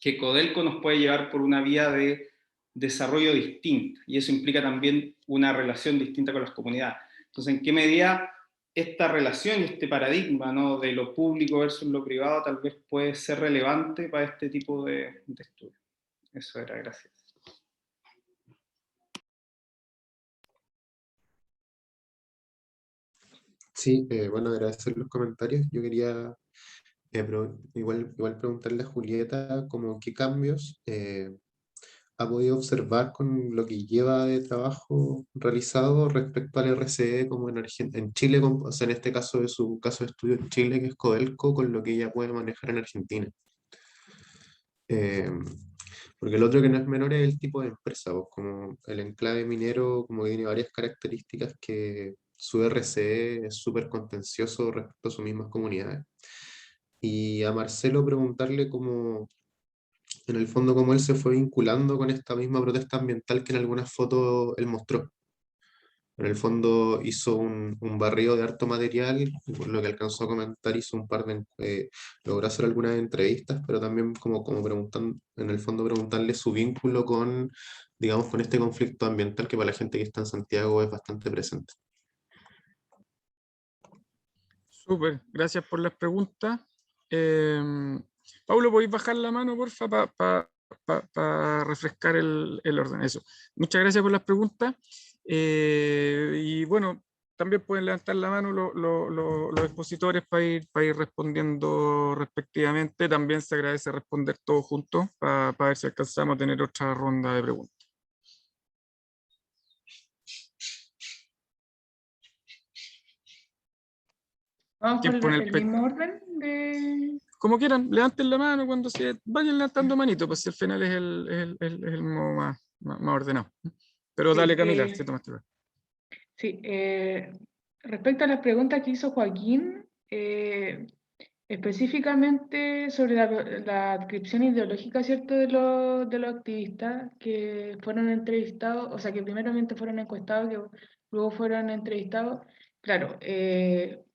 que Codelco nos puede llevar por una vía de desarrollo distinta, y eso implica también una relación distinta con las comunidades. Entonces, ¿en qué medida esta relación y este paradigma, ¿no?, de lo público versus lo privado tal vez puede ser relevante para este tipo de estudios? Eso era, gracias. Sí, bueno, agradecer los comentarios. Yo quería igual preguntarle a Julieta como qué cambios ha podido observar con lo que lleva de trabajo realizado respecto al RCE como en Chile, o sea, en este caso de su caso de estudio en Chile, que es Codelco, con lo que ella puede manejar en Argentina. Porque el otro que no es menor es el tipo de empresa, pues, como el enclave minero como que tiene varias características que su RCE es súper contencioso respecto a sus mismas comunidades. Y a Marcelo preguntarle cómo, en el fondo, cómo él se fue vinculando con esta misma protesta ambiental que en algunas fotos él mostró. En el fondo hizo un barrido de harto material, y por lo que alcanzó a comentar hizo un par de... logró hacer algunas entrevistas, pero también como preguntan, en el fondo preguntarle su vínculo con, digamos, con este conflicto ambiental que para la gente que está en Santiago es bastante presente. Súper, gracias por las preguntas. Paulo, ¿podéis bajar la mano, porfa, para refrescar el orden? Eso. Muchas gracias por las preguntas. Y bueno, también pueden levantar la mano los expositores para ir respondiendo respectivamente. También se agradece responder todos juntos para ver si alcanzamos a tener otra ronda de preguntas. ¿Vamos por el mismo orden? Como quieran, levanten la mano cuando se vayan levantando manito, pues si al final es el modo más ordenado. Pero sí, dale, Camila, si tomaste. Sí, respecto a las preguntas que hizo Joaquín, específicamente sobre la adscripción ideológica, ¿cierto?, de los activistas que fueron entrevistados, o sea, que primeramente fueron encuestados, que luego fueron entrevistados. Claro,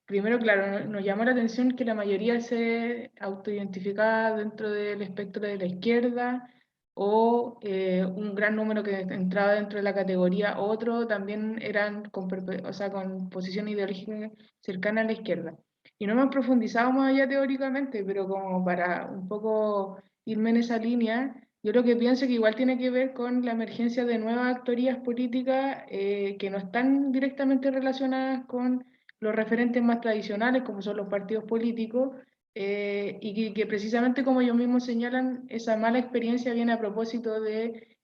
primero, claro, nos llamó la atención que la mayoría se autoidentificaba dentro del espectro de la izquierda, o un gran número que entraba dentro de la categoría otro también eran con posición ideológica cercana a la izquierda. Y no hemos profundizado más allá teóricamente, pero como para un poco irme en esa línea, yo lo que pienso que igual tiene que ver con la emergencia de nuevas actorías políticas que no están directamente relacionadas con los referentes más tradicionales, como son los partidos políticos, y que precisamente, como ellos mismos señalan, esa mala experiencia viene a propósito de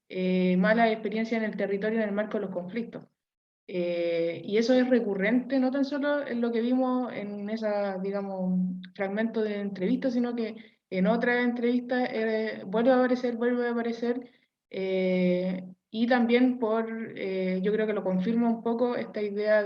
mala experiencia en el territorio en el marco de los conflictos. Y eso es recurrente, no tan solo en lo que vimos en esa, digamos, fragmento de entrevista, sino que en otras entrevistas vuelve a aparecer, y también yo creo que lo confirma un poco esta idea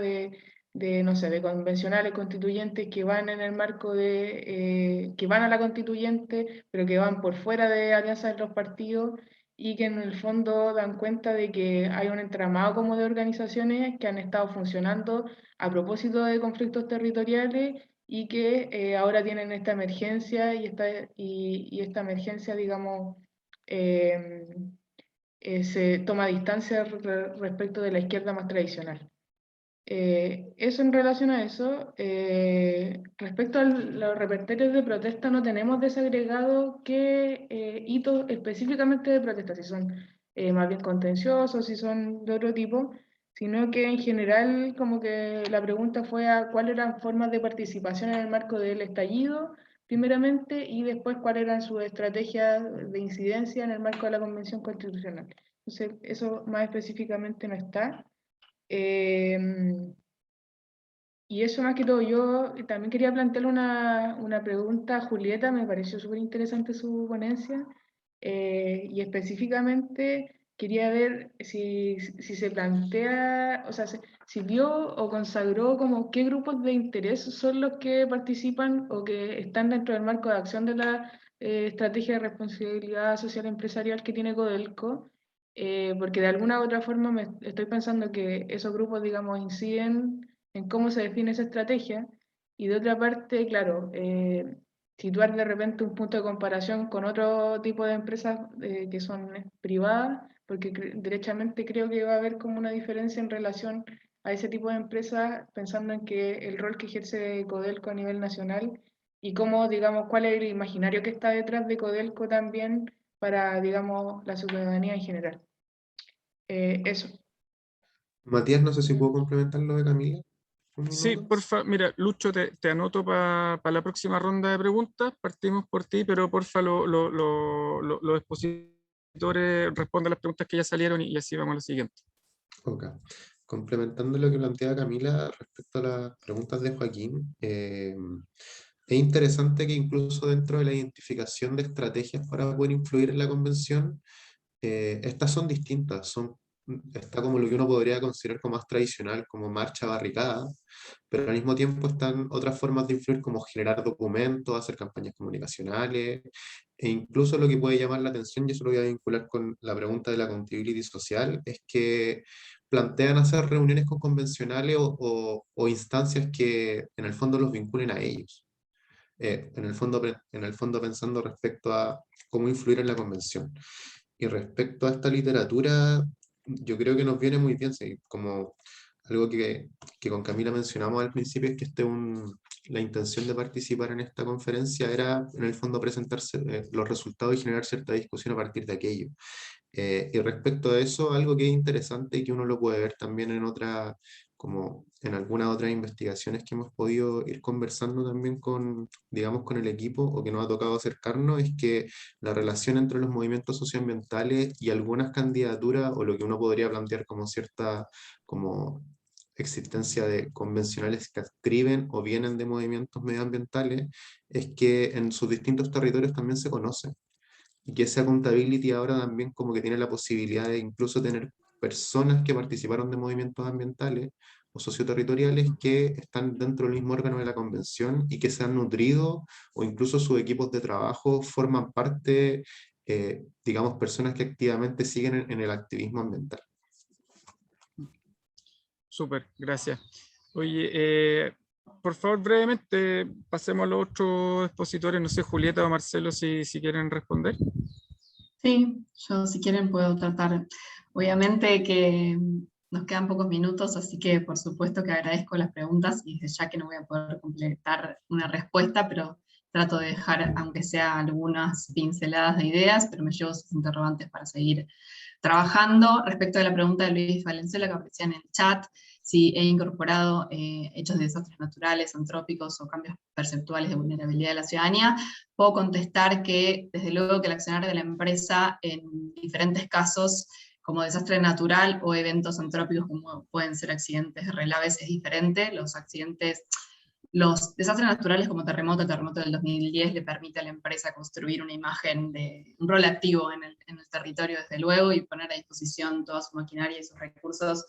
no sé, de convencionales constituyentes que van en el marco que van a la constituyente, pero que van por fuera de alianzas de los partidos, y que en el fondo dan cuenta de que hay un entramado como de organizaciones que han estado funcionando a propósito de conflictos territoriales y que ahora tienen esta emergencia y esta emergencia, digamos, se toma distancia respecto de la izquierda más tradicional. Eso en relación a eso. Respecto a los repertorios de protesta, no tenemos desagregado qué hitos específicamente de protesta, si son más bien contenciosos, si son de otro tipo, sino que en general como que la pregunta fue a cuáles eran formas de participación en el marco del estallido, primeramente, y después cuáles eran sus estrategias de incidencia en el marco de la Convención Constitucional. Entonces, eso más específicamente no está. Y eso más que todo, yo también quería plantearle una pregunta a Julieta, me pareció súper interesante su ponencia, y específicamente quería ver si se plantea, o sea, si vio o consagró como qué grupos de interés son los que participan o que están dentro del marco de acción de la estrategia de responsabilidad social empresarial que tiene Codelco. Porque de alguna u otra forma me estoy pensando que esos grupos, digamos, inciden en cómo se define esa estrategia, y de otra parte, claro, situar de repente un punto de comparación con otro tipo de empresas que son privadas, porque derechamente creo que va a haber como una diferencia en relación a ese tipo de empresas, pensando en que el rol que ejerce Codelco a nivel nacional y cómo, digamos, cuál es el imaginario que está detrás de Codelco también para, digamos, la ciudadanía en general. Eso. Matías, no sé si puedo complementar lo de Camila. Sí, porfa, mira, Lucho, te anoto para la próxima ronda de preguntas. Partimos por ti, pero porfa, los expositores responden las preguntas que ya salieron y así vamos a lo siguiente. Ok. Complementando lo que planteaba Camila respecto a las preguntas de Joaquín, es interesante que incluso dentro de la identificación de estrategias para poder influir en la convención, estas son distintas, está como lo que uno podría considerar como más tradicional, como marcha barricada, pero al mismo tiempo están otras formas de influir como generar documentos, hacer campañas comunicacionales, e incluso lo que puede llamar la atención, y eso lo voy a vincular con la pregunta de la accountability social, es que plantean hacer reuniones con convencionales o instancias que en el fondo los vinculen a ellos. En el fondo pensando respecto a cómo influir en la convención. Y respecto a esta literatura, yo creo que nos viene muy bien, sí, como algo que con Camila mencionamos al principio, es que la intención de participar en esta conferencia era en el fondo presentarse los resultados y generar cierta discusión a partir de aquello. Y respecto a eso, algo que es interesante y que uno lo puede ver también como en algunas otras investigaciones que hemos podido ir conversando también digamos, con el equipo o que nos ha tocado acercarnos, es que la relación entre los movimientos socioambientales y algunas candidaturas, o lo que uno podría plantear como cierta como existencia de convencionales que adscriben o vienen de movimientos medioambientales, es que en sus distintos territorios también se conocen. Y que esa accountability ahora también como que tiene la posibilidad de incluso tener personas que participaron de movimientos ambientales o socioterritoriales que están dentro del mismo órgano de la convención y que se han nutrido, o incluso sus equipos de trabajo forman parte, digamos, personas que activamente siguen en el activismo ambiental. Súper, gracias. Oye, por favor, brevemente, pasemos a los otros expositores. No sé, Julieta o Marcelo, si quieren responder. Sí, yo si quieren puedo tratar. Obviamente que nos quedan pocos minutos, así que por supuesto que agradezco las preguntas y desde ya que no voy a poder completar una respuesta, pero trato de dejar, aunque sea algunas pinceladas de ideas, pero me llevo sus interrogantes para seguir trabajando. Respecto a la pregunta de Luis Valenzuela que aparecía en el chat, si he incorporado hechos de desastres naturales, antrópicos o cambios perceptuales de vulnerabilidad de la ciudadanía, puedo contestar que desde luego que el accionar de la empresa en diferentes casos, como desastre natural o eventos antrópicos como pueden ser accidentes relaves, es diferente. Los desastres naturales como el terremoto del 2010 le permite a la empresa construir una imagen de un rol activo en el territorio desde luego y poner a disposición toda su maquinaria y sus recursos,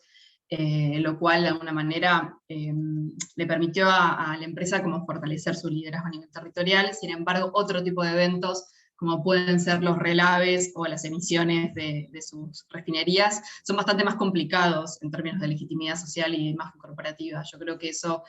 lo cual de alguna manera le permitió a la empresa como fortalecer su liderazgo a nivel territorial. Sin embargo, otro tipo de eventos como pueden ser los relaves o las emisiones de sus refinerías, son bastante más complicados en términos de legitimidad social y imagen corporativa. Yo creo que eso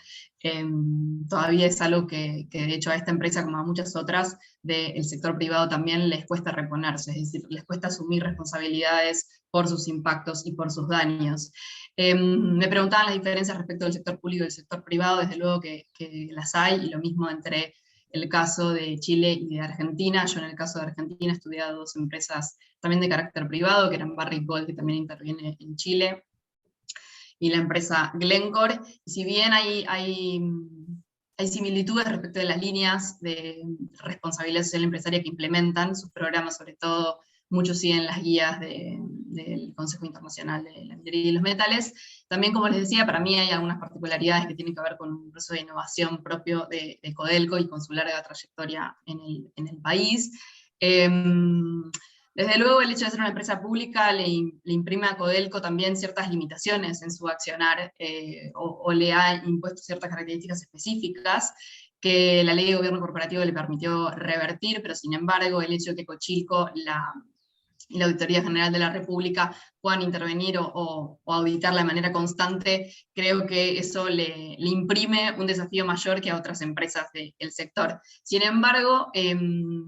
todavía es algo que de hecho a esta empresa, como a muchas otras del sector privado, también les cuesta reponerse, es decir, les cuesta asumir responsabilidades por sus impactos y por sus daños. Me preguntaban las diferencias respecto del sector público y del sector privado, desde luego que las hay, y lo mismo entre el caso de Chile y de Argentina. Yo en el caso de Argentina he estudiado dos empresas también de carácter privado, que eran Barrick Gold, que también interviene en Chile, y la empresa Glencore. Y si bien hay similitudes respecto de las líneas de responsabilidad social empresaria que implementan sus programas, sobre todo muchos siguen las guías del Consejo Internacional de la Minería y los Metales. También, como les decía, para mí hay algunas particularidades que tienen que ver con un proceso de innovación propio de Codelco y con su larga trayectoria en el país. Desde luego, el hecho de ser una empresa pública le imprime a Codelco también ciertas limitaciones en su accionar, o le ha impuesto ciertas características específicas que la ley de gobierno corporativo le permitió revertir, pero sin embargo el hecho de que Cochilco y la Auditoría General de la República puedan intervenir o auditarla de manera constante, creo que eso le imprime un desafío mayor que a otras empresas del sector. Sin embargo,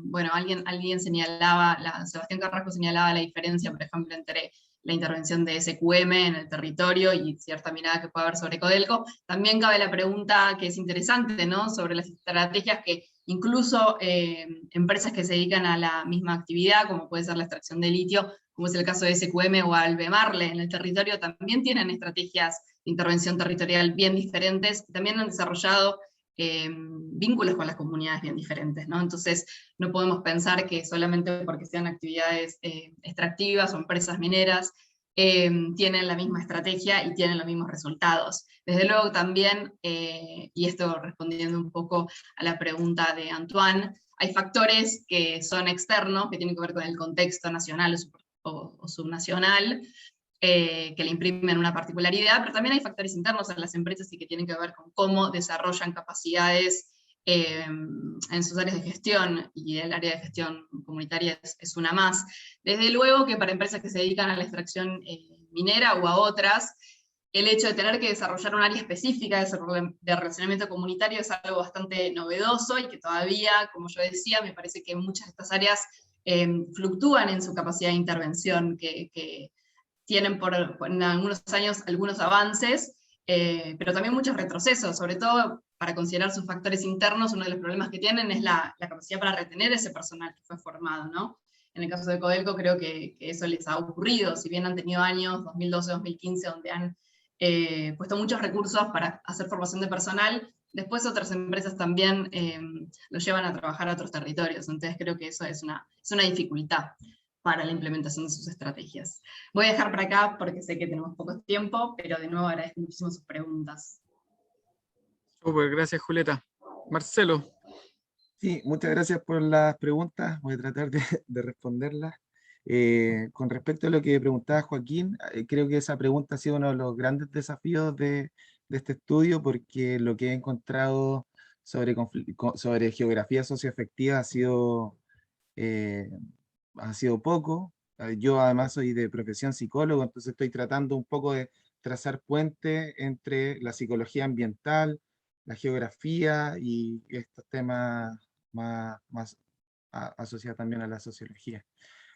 bueno, alguien señalaba, Sebastián Carrasco señalaba la diferencia, por ejemplo, entre la intervención de SQM en el territorio y cierta mirada que puede haber sobre Codelco. También cabe la pregunta que es interesante, ¿no?, sobre las estrategias que incluso empresas que se dedican a la misma actividad, como puede ser la extracción de litio, como es el caso de SQM o Albemarle en el territorio, también tienen estrategias de intervención territorial bien diferentes, también han desarrollado vínculos con las comunidades bien diferentes, ¿no? Entonces no podemos pensar que solamente porque sean actividades extractivas o empresas mineras tienen la misma estrategia y tienen los mismos resultados. Desde luego también, y esto respondiendo un poco a la pregunta de Antoine, hay factores que son externos, que tienen que ver con el contexto nacional o subnacional, que le imprimen una particularidad, pero también hay factores internos a las empresas y que tienen que ver con cómo desarrollan capacidades en sus áreas de gestión, y el área de gestión comunitaria es una más. Desde luego que para empresas que se dedican a la extracción minera o a otras, el hecho de tener que desarrollar un área específica de relacionamiento comunitario es algo bastante novedoso y que todavía, como yo decía, me parece que muchas de estas áreas fluctúan en su capacidad de intervención, que tienen en algunos años algunos avances, pero también muchos retrocesos, sobre todo para considerar sus factores internos. Uno de los problemas que tienen es la capacidad para retener ese personal que fue formado, ¿no? En el caso de Codelco creo que eso les ha ocurrido, si bien han tenido años, 2012, 2015, donde han puesto muchos recursos para hacer formación de personal, después otras empresas también lo llevan a trabajar a otros territorios, entonces creo que eso es una dificultad para la implementación de sus estrategias. Voy a dejar para acá porque sé que tenemos poco tiempo, pero de nuevo agradezco muchísimo sus preguntas. Súper, gracias Julieta. Marcelo. Sí, muchas gracias por las preguntas, voy a tratar de responderlas. Con respecto a lo que preguntaba Joaquín, creo que esa pregunta ha sido uno de los grandes desafíos de este estudio, porque lo que he encontrado sobre geografía socioafectiva ha sido poco. Yo además soy de profesión psicólogo, entonces estoy tratando un poco de trazar puente entre la psicología ambiental, la geografía y estos temas más asociados también a la sociología.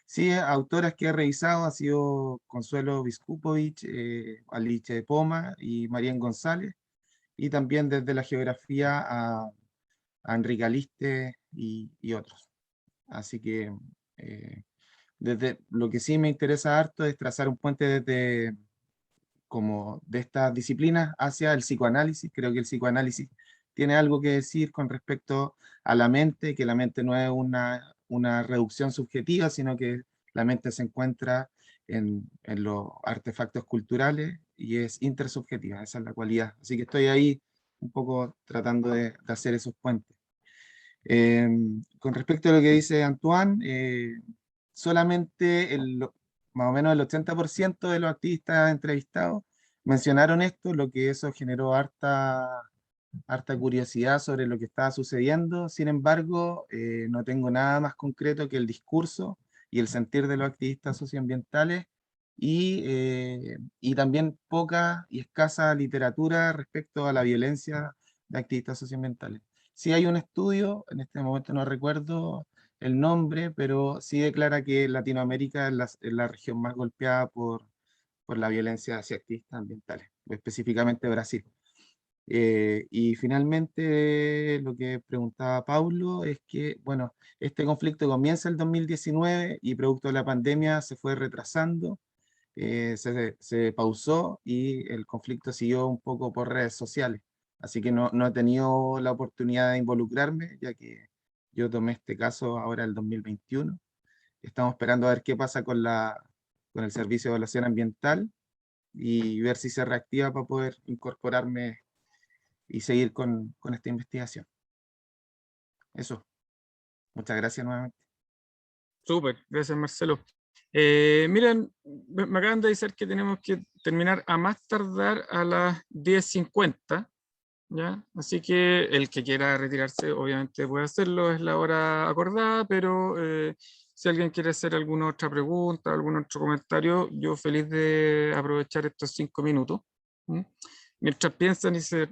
Sí, autoras que he revisado ha sido Consuelo Viskupovich, Alice Poma y Marién González, y también desde la geografía a Enrique Aliste y otros. Así que desde lo que sí me interesa harto es trazar un puente desde como de estas disciplinas hacia el psicoanálisis. Creo que el psicoanálisis tiene algo que decir con respecto a la mente, que la mente no es una reducción subjetiva, sino que la mente se encuentra en los artefactos culturales y es intersubjetiva, esa es la cualidad. Así que estoy ahí un poco tratando de hacer esos puentes. Con respecto a lo que dice Antoine, solamente más o menos el 80% de los activistas entrevistados mencionaron esto, lo que eso generó harta curiosidad sobre lo que estaba sucediendo. Sin embargo, no tengo nada más concreto que el discurso y el sentir de los activistas socioambientales, y también poca y escasa literatura respecto a la violencia de activistas socioambientales. Sí hay un estudio, en este momento no recuerdo el nombre, pero sí declara que Latinoamérica es la región más golpeada por la violencia hacia activistas ambientales, específicamente Brasil. Y finalmente lo que preguntaba Paulo es que, bueno, este conflicto comienza el 2019 y producto de la pandemia se fue retrasando, se pausó y el conflicto siguió un poco por redes sociales. Así que no he tenido la oportunidad de involucrarme, ya que yo tomé este caso ahora el 2021. Estamos esperando a ver qué pasa con el Servicio de Evaluación Ambiental y ver si se reactiva para poder incorporarme y seguir con esta investigación. Eso. Muchas gracias nuevamente. Súper, gracias Marcelo. Miren, me acaban de decir que tenemos que terminar a más tardar a las 10:50, ¿ya? Así que el que quiera retirarse obviamente puede hacerlo, es la hora acordada, pero Si alguien quiere hacer alguna otra pregunta, algún otro comentario, yo feliz de aprovechar estos 5 minutos. Mientras piensan y se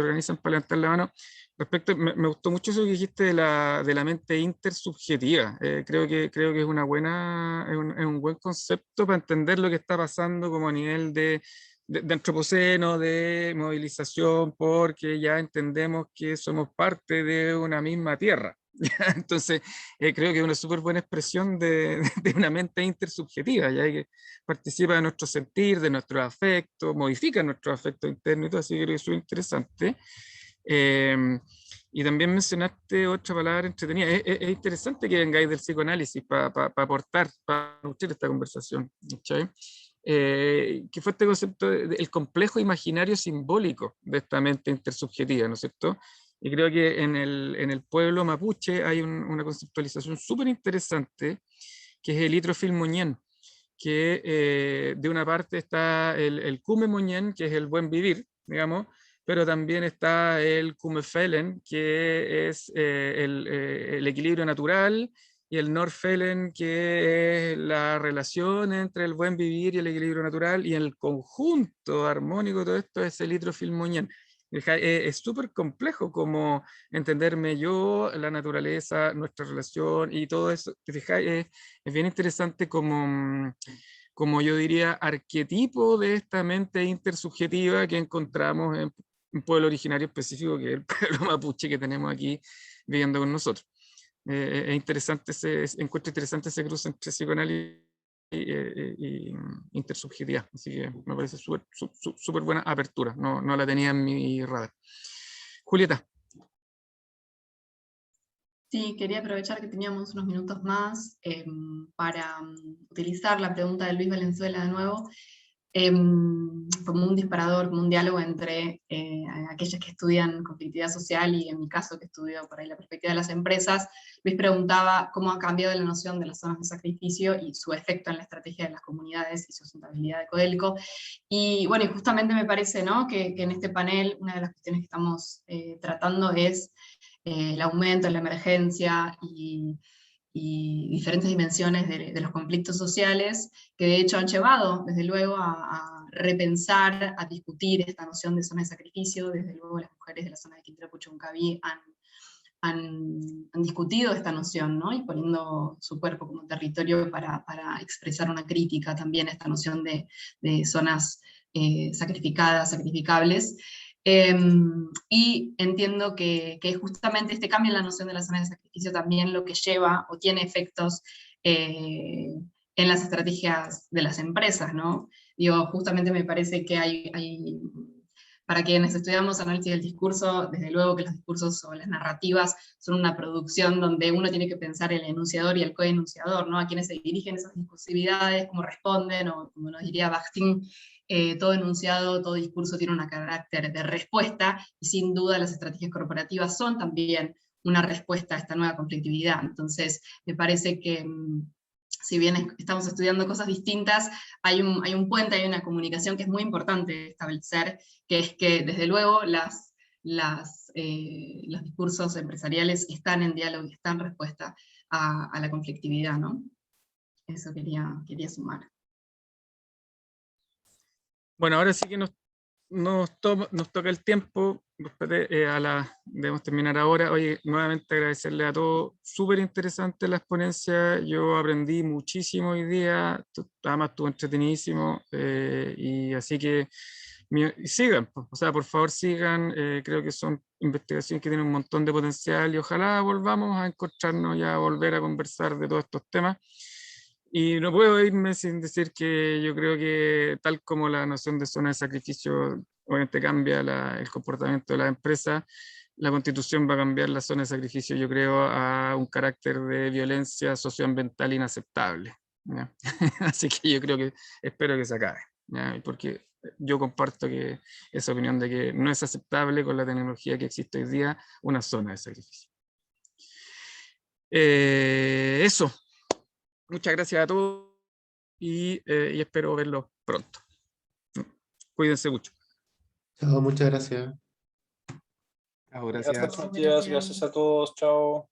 organizan para levantar la mano. Respecto, me gustó mucho eso que dijiste de la mente intersubjetiva. Creo que es una buena, es un buen concepto para entender lo que está pasando como a nivel de antropoceno, de movilización, porque ya entendemos que somos parte de una misma tierra. Entonces, creo que es una súper buena expresión de una mente intersubjetiva, ya que participa de nuestro sentir, de nuestro afecto, modifica nuestro afecto interno y todo, así que creo que es súper interesante. Y también mencionaste otra palabra entretenida. Es interesante que vengáis del psicoanálisis para aportar, para nutrir esta conversación, ¿cachai? Que fue este concepto del complejo imaginario simbólico de esta mente intersubjetiva, ¿no es cierto? Y creo que en el pueblo mapuche hay una conceptualización súper interesante, que es el Itrofil Moñén, que de una parte está el Kume Moñén, que es el buen vivir, digamos, pero también está el Kumefelen, que es el equilibrio natural, y el Norfelen, que es la relación entre el buen vivir y el equilibrio natural, y el conjunto armónico de todo esto es el Itrofil Moñén. Es súper complejo como entenderme yo, la naturaleza, nuestra relación y todo eso. ¿Te fijáis? Es bien interesante como yo diría, arquetipo de esta mente intersubjetiva que encontramos en un pueblo originario específico, que es el pueblo mapuche que tenemos aquí viviendo con nosotros. Es interesante, encuentro interesante ese cruce entre psicoanálisis y intersubjetividad, así que me parece súper buena apertura, no la tenía en mi radar. Julieta. Sí, quería aprovechar que teníamos unos minutos más para utilizar la pregunta de Luis Valenzuela de nuevo como un disparador, como un diálogo entre aquellas que estudian conflictividad social y en mi caso que estudio por ahí la perspectiva de las empresas. Luis preguntaba cómo ha cambiado la noción de las zonas de sacrificio y su efecto en la estrategia de las comunidades y sustentabilidad de Codelco. Y bueno, y justamente me parece, ¿no?, que en este panel una de las cuestiones que estamos tratando es el aumento, la emergencia y diferentes dimensiones de los conflictos sociales, que de hecho han llevado, desde luego, a repensar, a discutir esta noción de zona de sacrificio. Desde luego las mujeres de la zona de Quintero Puchuncaví han discutido esta noción, ¿no?, y poniendo su cuerpo como territorio para expresar una crítica también a esta noción de zonas sacrificadas, sacrificables. Y entiendo que justamente este cambio en la noción de la zona de sacrificio también lo que lleva o tiene efectos en las estrategias de las empresas, ¿no? Digo, justamente me parece que hay para quienes estudiamos análisis del discurso, desde luego que los discursos o las narrativas son una producción donde uno tiene que pensar el enunciador y el coenunciador, ¿no? A quienes se dirigen esas discursividades, cómo responden, o como nos diría Bakhtin, todo enunciado, todo discurso tiene un carácter de respuesta, y sin duda las estrategias corporativas son también una respuesta a esta nueva conflictividad. Entonces, me parece que si bien estamos estudiando cosas distintas, hay un puente, hay una comunicación que es muy importante establecer, que es que desde luego los discursos empresariales están en diálogo y están en respuesta a la conflictividad, ¿no? Eso quería sumar. Bueno, ahora sí que nos toca el tiempo, debemos terminar ahora. Oye, nuevamente agradecerle a todos, súper interesante las ponencias, yo aprendí muchísimo hoy día, además estuvo entretenidísimo, y así que sigan, o sea, por favor sigan, creo que son investigaciones que tienen un montón de potencial y ojalá volvamos a encontrarnos y a volver a conversar de todos estos temas. Y no puedo irme sin decir que yo creo que tal como la noción de zona de sacrificio obviamente cambia el comportamiento de la empresa, la Constitución va a cambiar la zona de sacrificio, yo creo, a un carácter de violencia socioambiental inaceptable, ¿ya? Así que yo creo que, espero que se acabe, ¿ya? Porque yo comparto esa opinión de que no es aceptable con la tecnología que existe hoy día una zona de sacrificio. Eso. Muchas gracias a todos y espero verlos pronto. Cuídense mucho. Chao, muchas gracias. Chao, gracias. Gracias, Matías. Gracias a todos. Chao.